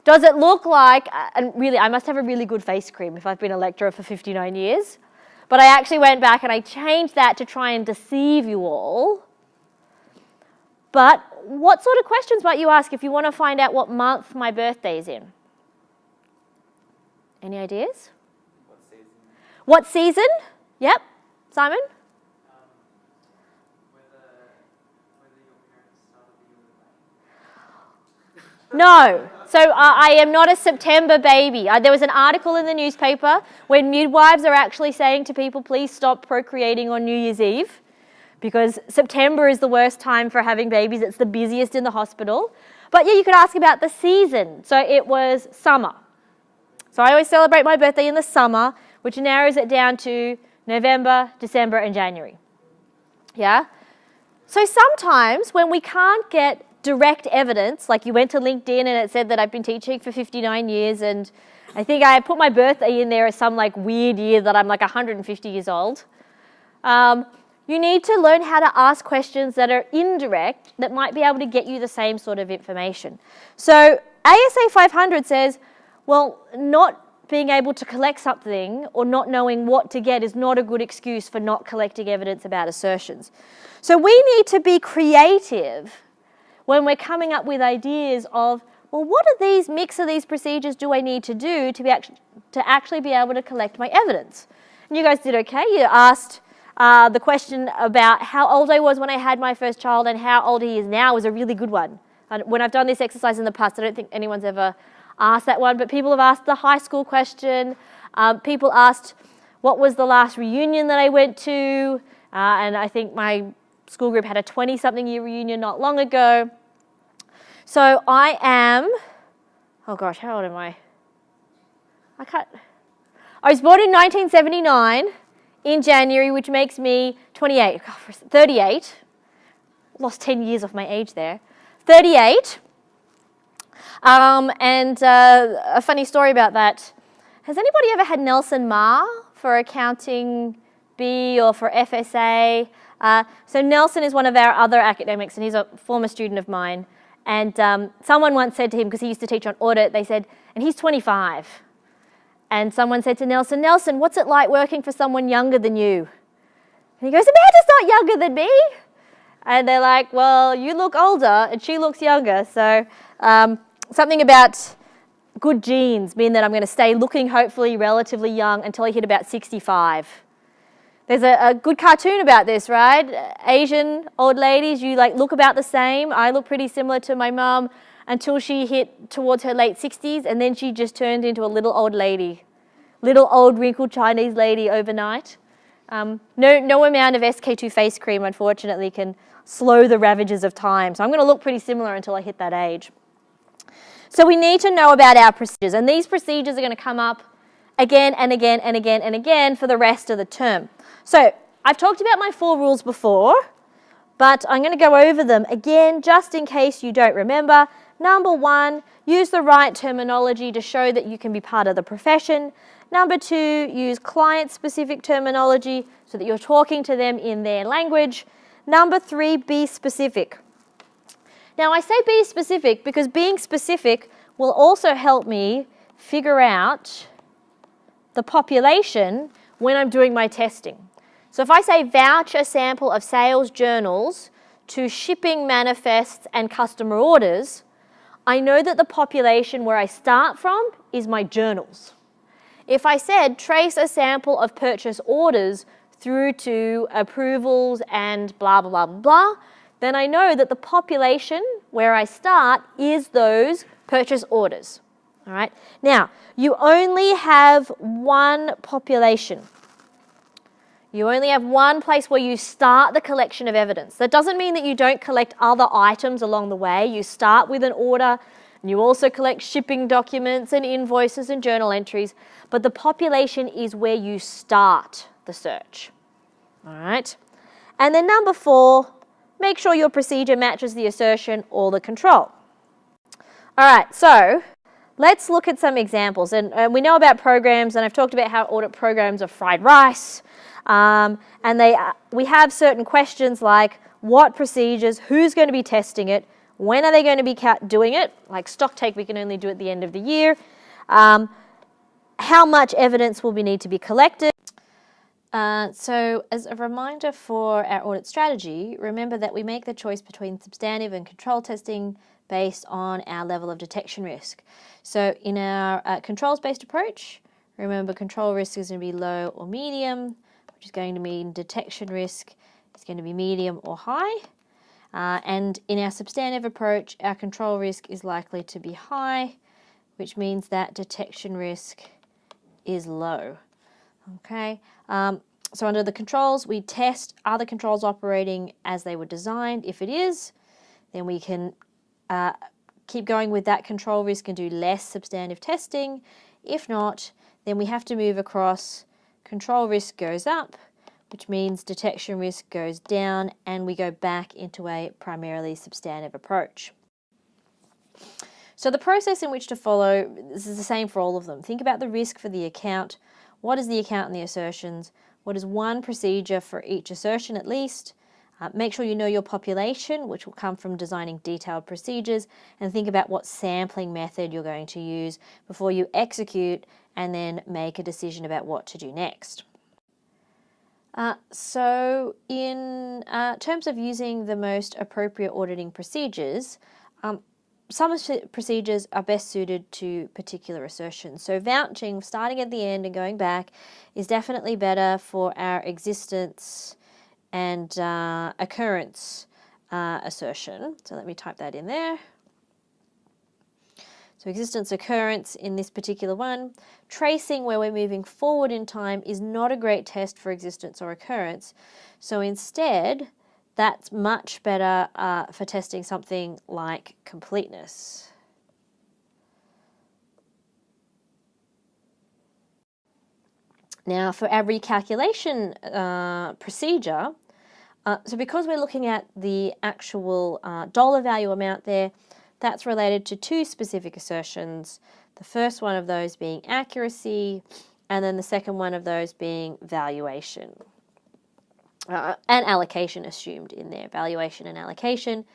Does it look like, and really, I must have a really good face cream if I've been a lecturer for 59 years, but I actually went back and I changed that to try and deceive you all. But what sort of questions might you ask if you want to find out what month my birthday is in? Any ideas? What season? What season? Yep. Simon? Whether your parents started the year with a bang. No. So I am not a September baby. There was an article in the newspaper when midwives are actually saying to people, please stop procreating on New Year's Eve, because September is the worst time for having babies. It's the busiest in the hospital. But yeah, you could ask about the season. So it was summer. So I always celebrate my birthday in the summer, which narrows it down to November, December, and January. Yeah? So sometimes when we can't get direct evidence, like you went to LinkedIn and it said that I've been teaching for 59 years, and I think I put my birthday in there as some like weird year that I'm like 150 years old. You need to learn how to ask questions that are indirect that might be able to get you the same sort of information. So ASA 500 says, well, not being able to collect something or not knowing what to get is not a good excuse for not collecting evidence about assertions. So we need to be creative when we're coming up with ideas of, well, what are these mix of these procedures do I need to do to actually be able to collect my evidence? And you guys did okay. You asked the question about how old I was when I had my first child and how old he is now was a really good one. And when I've done this exercise in the past, I don't think anyone's ever asked that one, but people have asked the high school question. People asked what was the last reunion that I went to, and I think my school group had a 20-something year reunion not long ago. So I am, oh gosh, how old am I? I was born in 1979 in January, which makes me 28, 38. Lost 10 years off my age there. 38. And a funny story about that. Has anybody ever had Nelson Marr for accounting B or for FSA? So Nelson is one of our other academics, and he's a former student of mine. And someone once said to him, because he used to teach on audit, they said, and he's 25. And someone said to Nelson, Nelson, what's it like working for someone younger than you? And he goes, Amanda's not younger than me. And they're like, well, you look older and she looks younger. So something about good genes mean that I'm going to stay looking hopefully relatively young until I hit about 65. There's a good cartoon about this, right? Asian old ladies, you like look about the same. I look pretty similar to my mum until she hit towards her late 60s, and then she just turned into a little old lady, little old wrinkled Chinese lady overnight. No amount of SK2 face cream, unfortunately, can slow the ravages of time. So I'm going to look pretty similar until I hit that age. So we need to know about our procedures, and these procedures are going to come up again and again and again and again for the rest of the term. So I've talked about my 4 rules before, but I'm going to go over them again just in case you don't remember. Number 1, use the right terminology to show that you can be part of the profession. Number 2, use client-specific terminology so that you're talking to them in their language. Number 3, be specific. Now, I say be specific because being specific will also help me figure out the population when I'm doing my testing. So if I say vouch a sample of sales journals to shipping manifests and customer orders, I know that the population where I start from is my journals. If I said trace a sample of purchase orders through to approvals and blah, blah, blah, blah, then I know that the population where I start is those purchase orders. All right. Now, you only have one population. You only have one place where you start the collection of evidence. That doesn't mean that you don't collect other items along the way. You start with an order, and you also collect shipping documents and invoices and journal entries, but the population is where you start the search. All right. And then number 4, make sure your procedure matches the assertion or the control. All right, so let's look at some examples. And we know about programs, and I've talked about how audit programs are fried rice. And we have certain questions like what procedures, who's going to be testing it, when are they going to be doing it, like stock take we can only do at the end of the year, how much evidence will we need to be collected. So as a reminder for our audit strategy, remember that we make the choice between substantive and control testing based on our level of detection risk. So in our controls-based approach, remember control risk is going to be low or medium, which is going to mean detection risk is going to be medium or high. And in our substantive approach, our control risk is likely to be high, which means that detection risk is low. Okay, so under the controls, we test, are the controls operating as they were designed? If it is, then we can keep going with that control risk and do less substantive testing. If not, then we have to move across, control risk goes up, which means detection risk goes down, and we go back into a primarily substantive approach. So the process in which to follow, this is the same for all of them. Think about the risk for the account. What is the account and the assertions? What is one procedure for each assertion at least? Make sure you know your population, which will come from designing detailed procedures, and think about what sampling method you're going to use before you execute and then make a decision about what to do next. So in terms of using the most appropriate auditing procedures, some procedures are best suited to particular assertions. So vouching, starting at the end and going back, is definitely better for our existence and occurrence assertion. So let me type that in there. So existence occurrence in this particular one. Tracing, where we're moving forward in time, is not a great test for existence or occurrence. So instead, that's much better for testing something like completeness. Now for our recalculation procedure, so because we're looking at the actual dollar value amount there, that's related to 2 specific assertions. The first one of those being accuracy, and then the second one of those being valuation. And allocation assumed in there, valuation and allocation.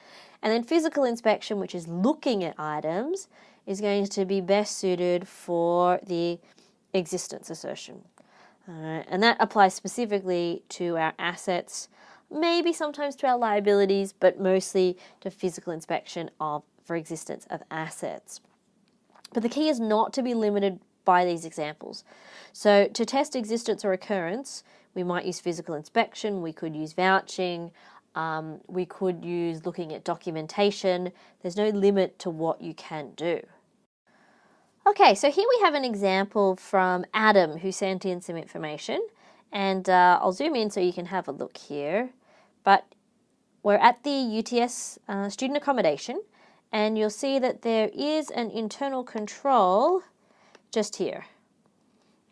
And then physical inspection, which is looking at items, is going to be best suited for the existence assertion. And that applies specifically to our assets, maybe sometimes to our liabilities, but mostly to physical inspection for existence of assets. But the key is not to be limited by these examples. So to test existence or occurrence, we might use physical inspection, we could use vouching, we could use looking at documentation. There's no limit to what you can do. Okay, so here we have an example from Adam, who sent in some information. And I'll zoom in so you can have a look here. But we're at the UTS student accommodation, and you'll see that there is an internal control just here.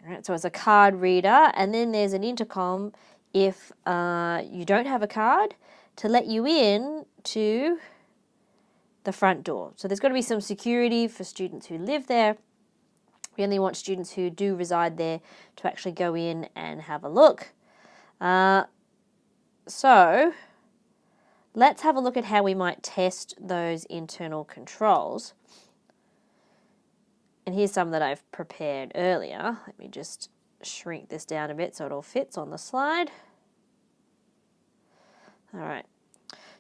All right, so it's a card reader, and then there's an intercom if you don't have a card to let you in to the front door. So there's got to be some security for students who live there. We only want students who do reside there to actually go in and have a look. So let's have a look at how we might test those internal controls. And here's some that I've prepared earlier. Let me just shrink this down a bit so it all fits on the slide. All right.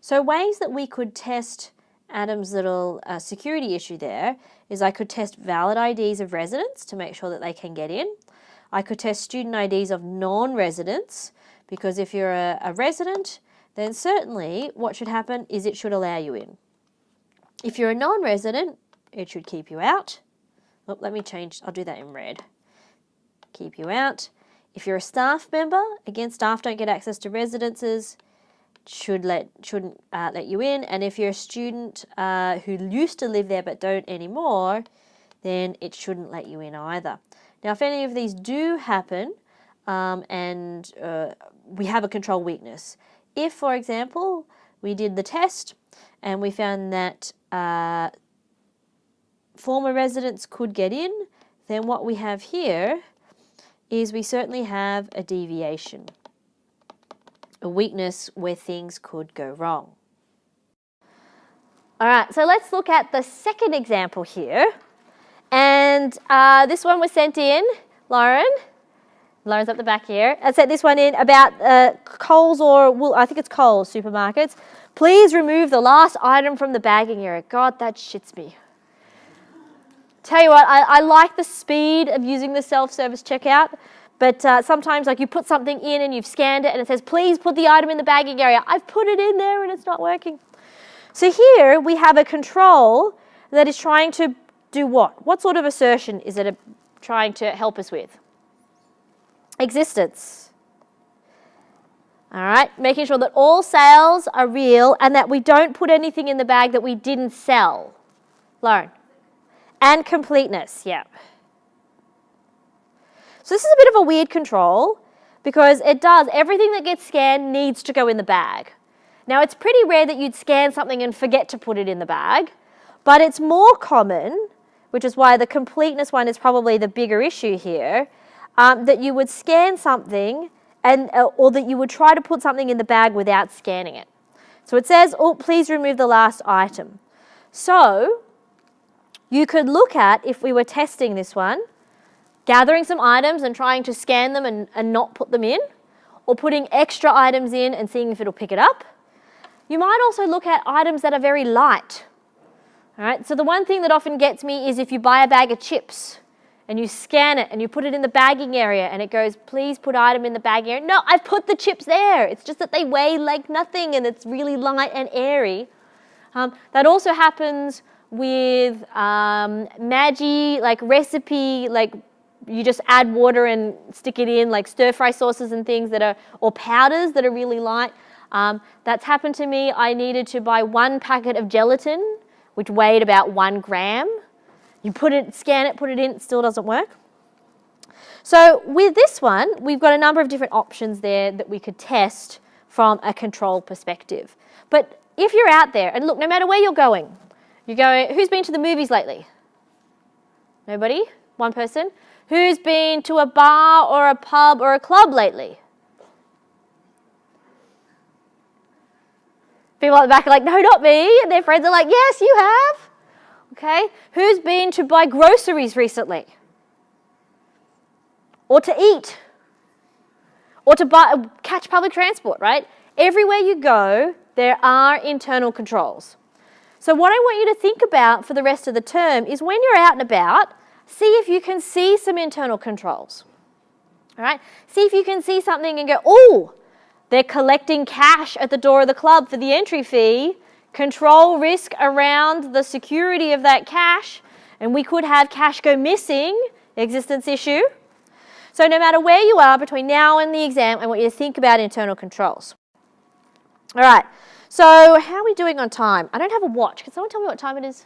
So ways that we could test Adam's little security issue there is I could test valid IDs of residents to make sure that they can get in. I could test student IDs of non-residents, because if you're a resident, then certainly what should happen is it should allow you in. If you're a non-resident, it should keep you out. Oh, let me change, I'll do that in red. Keep you out. If you're a staff member, again, staff don't get access to residences, shouldn't let you in. And if you're a student who used to live there but don't anymore, then it shouldn't let you in either. Now, if any of these do happen and we have a control weakness, if, for example, we did the test and we found that former residents could get in, then what we have here is we certainly have a deviation, a weakness where things could go wrong. All right, so let's look at the second example here. And this one was sent in, Lauren's up the back here. I sent this one in about Coles or, I think it's Coles supermarkets. Please remove the last item from the bagging area. God, that shits me. Tell you what, I like the speed of using the self-service checkout, but sometimes like you put something in and you've scanned it and it says, please put the item in the bagging area. I've put it in there and it's not working. So here we have a control that is trying to do what? What sort of assertion is it trying to help us with? Existence. All right, making sure that all sales are real and that we don't put anything in the bag that we didn't sell. Lauren. And completeness, yeah. So this is a bit of a weird control because it does, everything that gets scanned needs to go in the bag. Now it's pretty rare that you'd scan something and forget to put it in the bag, but it's more common, which is why the completeness one is probably the bigger issue here, that you would scan something and or that you would try to put something in the bag without scanning it. So it says, oh, please remove the last item. So you could look at, if we were testing this one, gathering some items and trying to scan them and not put them in, or putting extra items in and seeing if it'll pick it up. You might also look at items that are very light. All right, so the one thing that often gets me is if you buy a bag of chips and you scan it and you put it in the bagging area and it goes, please put item in the bagging area. No, I've put the chips there. It's just that they weigh like nothing and it's really light and airy. That also happens with Maggi, like recipe, like you just add water and stick it in, like stir fry sauces and things that are, or powders that are really light. That's happened to me. I needed to buy 1 packet of gelatin, which weighed about 1 gram. You put it, scan it, put it in, it still doesn't work. So with this one, we've got a number of different options there that we could test from a control perspective. But if you're out there, and look, no matter where you're going, who's been to the movies lately? Nobody? One person? Who's been to a bar or a pub or a club lately? People at the back are like, no, not me. And their friends are like, yes, you have. Okay. Who's been to buy groceries recently? Or to eat? Or to catch public transport, right? Everywhere you go, there are internal controls. So what I want you to think about for the rest of the term is when you're out and about, see if you can see some internal controls. All right? See if you can see something and go, oh, they're collecting cash at the door of the club for the entry fee. Control risk around the security of that cash, and we could have cash go missing, existence issue. So no matter where you are between now and the exam, I want you to think about internal controls. All right, so how are we doing on time? I don't have a watch. Can someone tell me what time it is?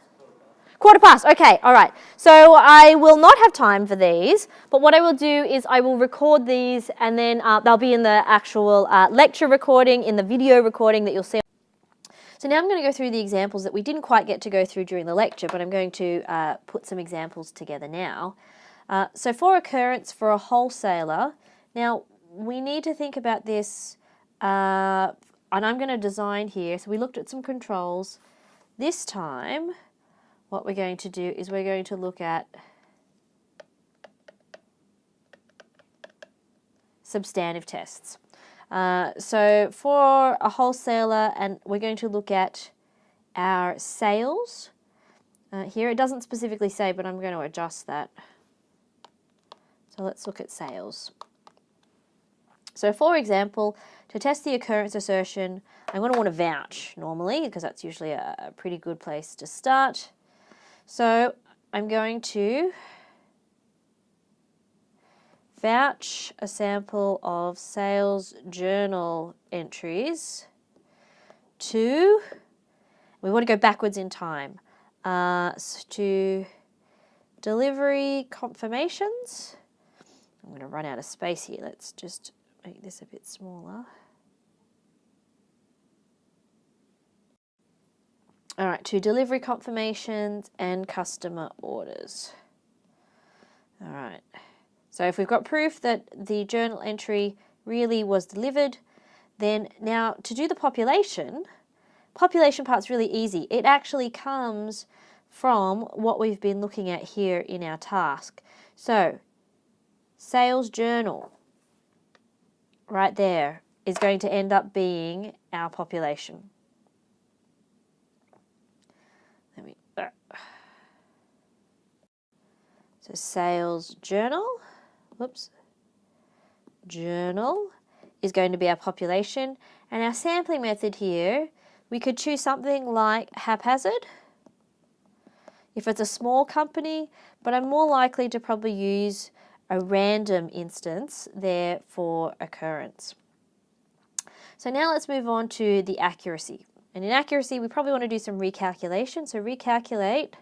Quarter past. Okay, all right. So I will not have time for these, but what I will do is I will record these, and then they'll be in the actual lecture recording, in the video recording that you'll see. So now I'm going to go through the examples that we didn't quite get to go through during the lecture, but I'm going to put some examples together now. So for occurrence for a wholesaler, now we need to think about this, and I'm going to design here. So we looked at some controls. This time, what we're going to do is we're going to look at substantive tests. So for a wholesaler, and we're going to look at our sales. Here it doesn't specifically say, but I'm going to adjust that. So let's look at sales. So for example, to test the occurrence assertion, I'm going to want to vouch normally, because that's usually a pretty good place to start. So I'm going to vouch a sample of sales journal entries to, we want to go backwards in time, to delivery confirmations. I'm going to run out of space here. Let's just make this a bit smaller. All right, to delivery confirmations and customer orders. All right, so if we've got proof that the journal entry really was delivered, then now to do the population part's really easy. It actually comes from what we've been looking at here in our task. So sales journal, right there, is going to end up being our population. So sales journal, journal is going to be our population, and our sampling method here, we could choose something like haphazard if it's a small company, but I'm more likely to probably use a random instance there for occurrence. So now let's move on to the accuracy. And in accuracy, we probably want to do some recalculation. So recalculate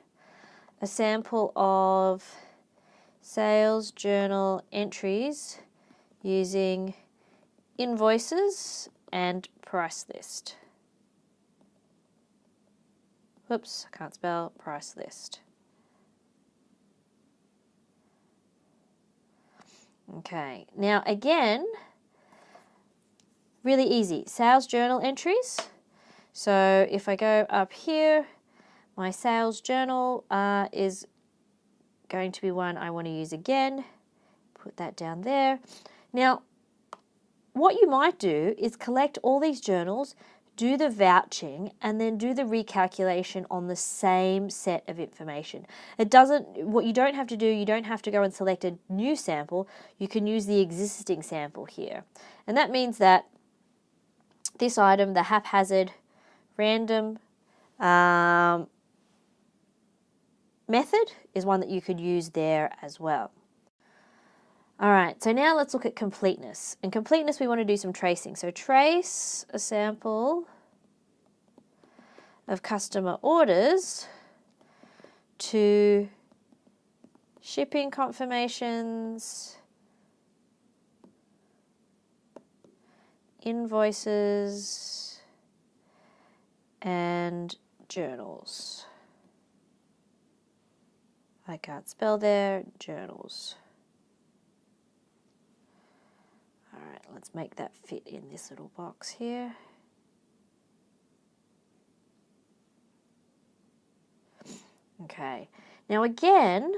a sample of sales journal entries using invoices and price list. Whoops, I can't spell price list. Okay, now again, really easy. Sales journal entries. So if I go up here, my sales journal is going to be one I want to use again. Put that down there. Now, what you might do is collect all these journals, do the vouching, and then do the recalculation on the same set of information. What you don't have to do, you don't have to go and select a new sample. You can use the existing sample here. And that means that this item, the haphazard random method, is one that you could use there as well. All right, so now let's look at completeness. In completeness, we want to do some tracing. So trace a sample of customer orders to shipping confirmations, invoices, and journals. I can't spell there, journals. All right, let's make that fit in this little box here. Okay, now again,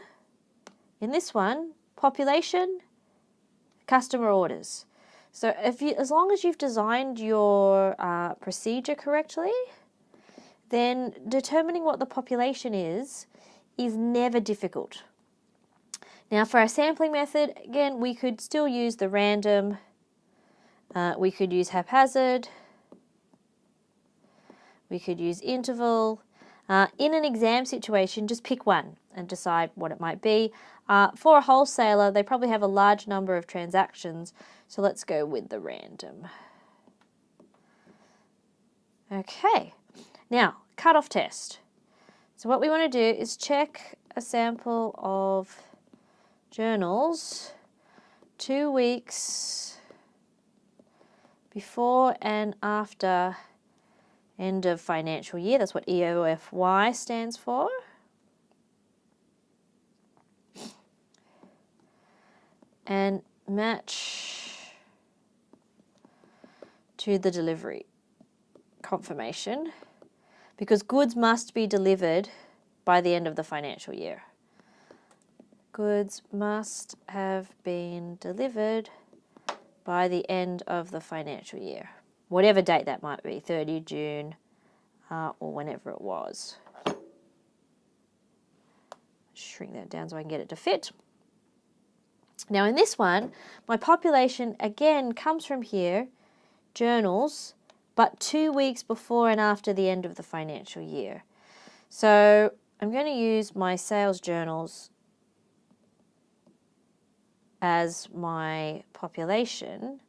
in this one, population, customer orders. So as long as you've designed your procedure correctly, then determining what the population is never difficult. Now for our sampling method, again, we could still use the random, we could use haphazard, we could use interval, In an exam situation, just pick one and decide what it might be. For a wholesaler, they probably have a large number of transactions, so let's go with the random. Okay, now cut-off test. So what we want to do is check a sample of journals 2 weeks before and after end of financial year. That's what EOFY stands for. And match to the delivery confirmation, because goods must be delivered by the end of the financial year. Goods must have been delivered by the end of the financial year, whatever date that might be, 30 June or whenever it was. Shrink that down so I can get it to fit. Now in this one, my population again comes from here, journals, but 2 weeks before and after the end of the financial year. So I'm going to use my sales journals as my population,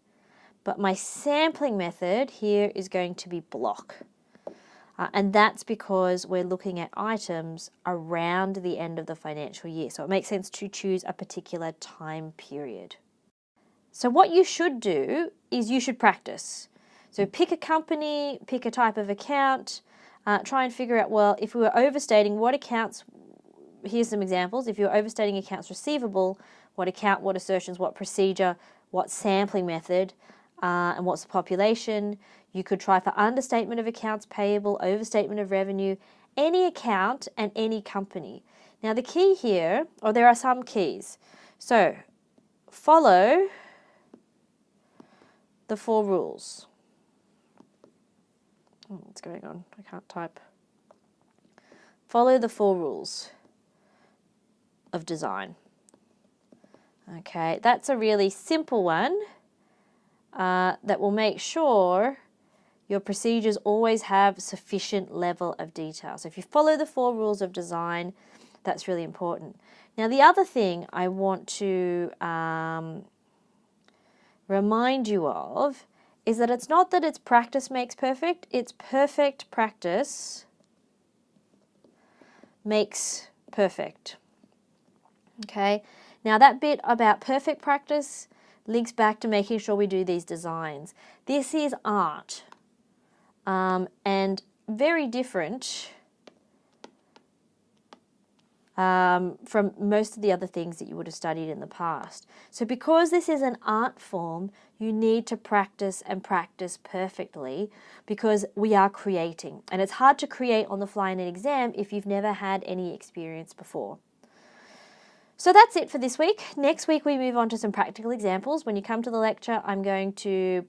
but my sampling method here is going to be block. And that's because we're looking at items around the end of the financial year. So it makes sense to choose a particular time period. So what you should do is you should practice. So pick a company, pick a type of account, try and figure out, well, if we were overstating, what accounts, here's some examples. If you're overstating accounts receivable, what account, what assertions, what procedure, what sampling method, and what's the population. You could try for understatement of accounts payable, overstatement of revenue, any account and any company. Now the key here, or there are some keys. So follow the 4 rules. What's going on? I can't type. Follow the 4 rules of design. Okay, that's a really simple one that will make sure your procedures always have sufficient level of detail. So if you follow the 4 rules of design, that's really important. Now the other thing I want to remind you of is that it's not that it's practice makes perfect, it's perfect practice makes perfect. Okay, now that bit about perfect practice links back to making sure we do these designs. This is art and very different from most of the other things that you would have studied in the past. So because this is an art form, you need to practice and practice perfectly because we are creating. And it's hard to create on the fly in an exam if you've never had any experience before. So that's it for this week. Next week we move on to some practical examples. When you come to the lecture, I'm going to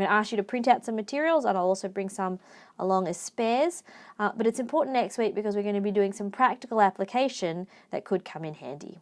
ask you to print out some materials, and I'll also bring some along as spares. But it's important next week because we're going to be doing some practical application that could come in handy.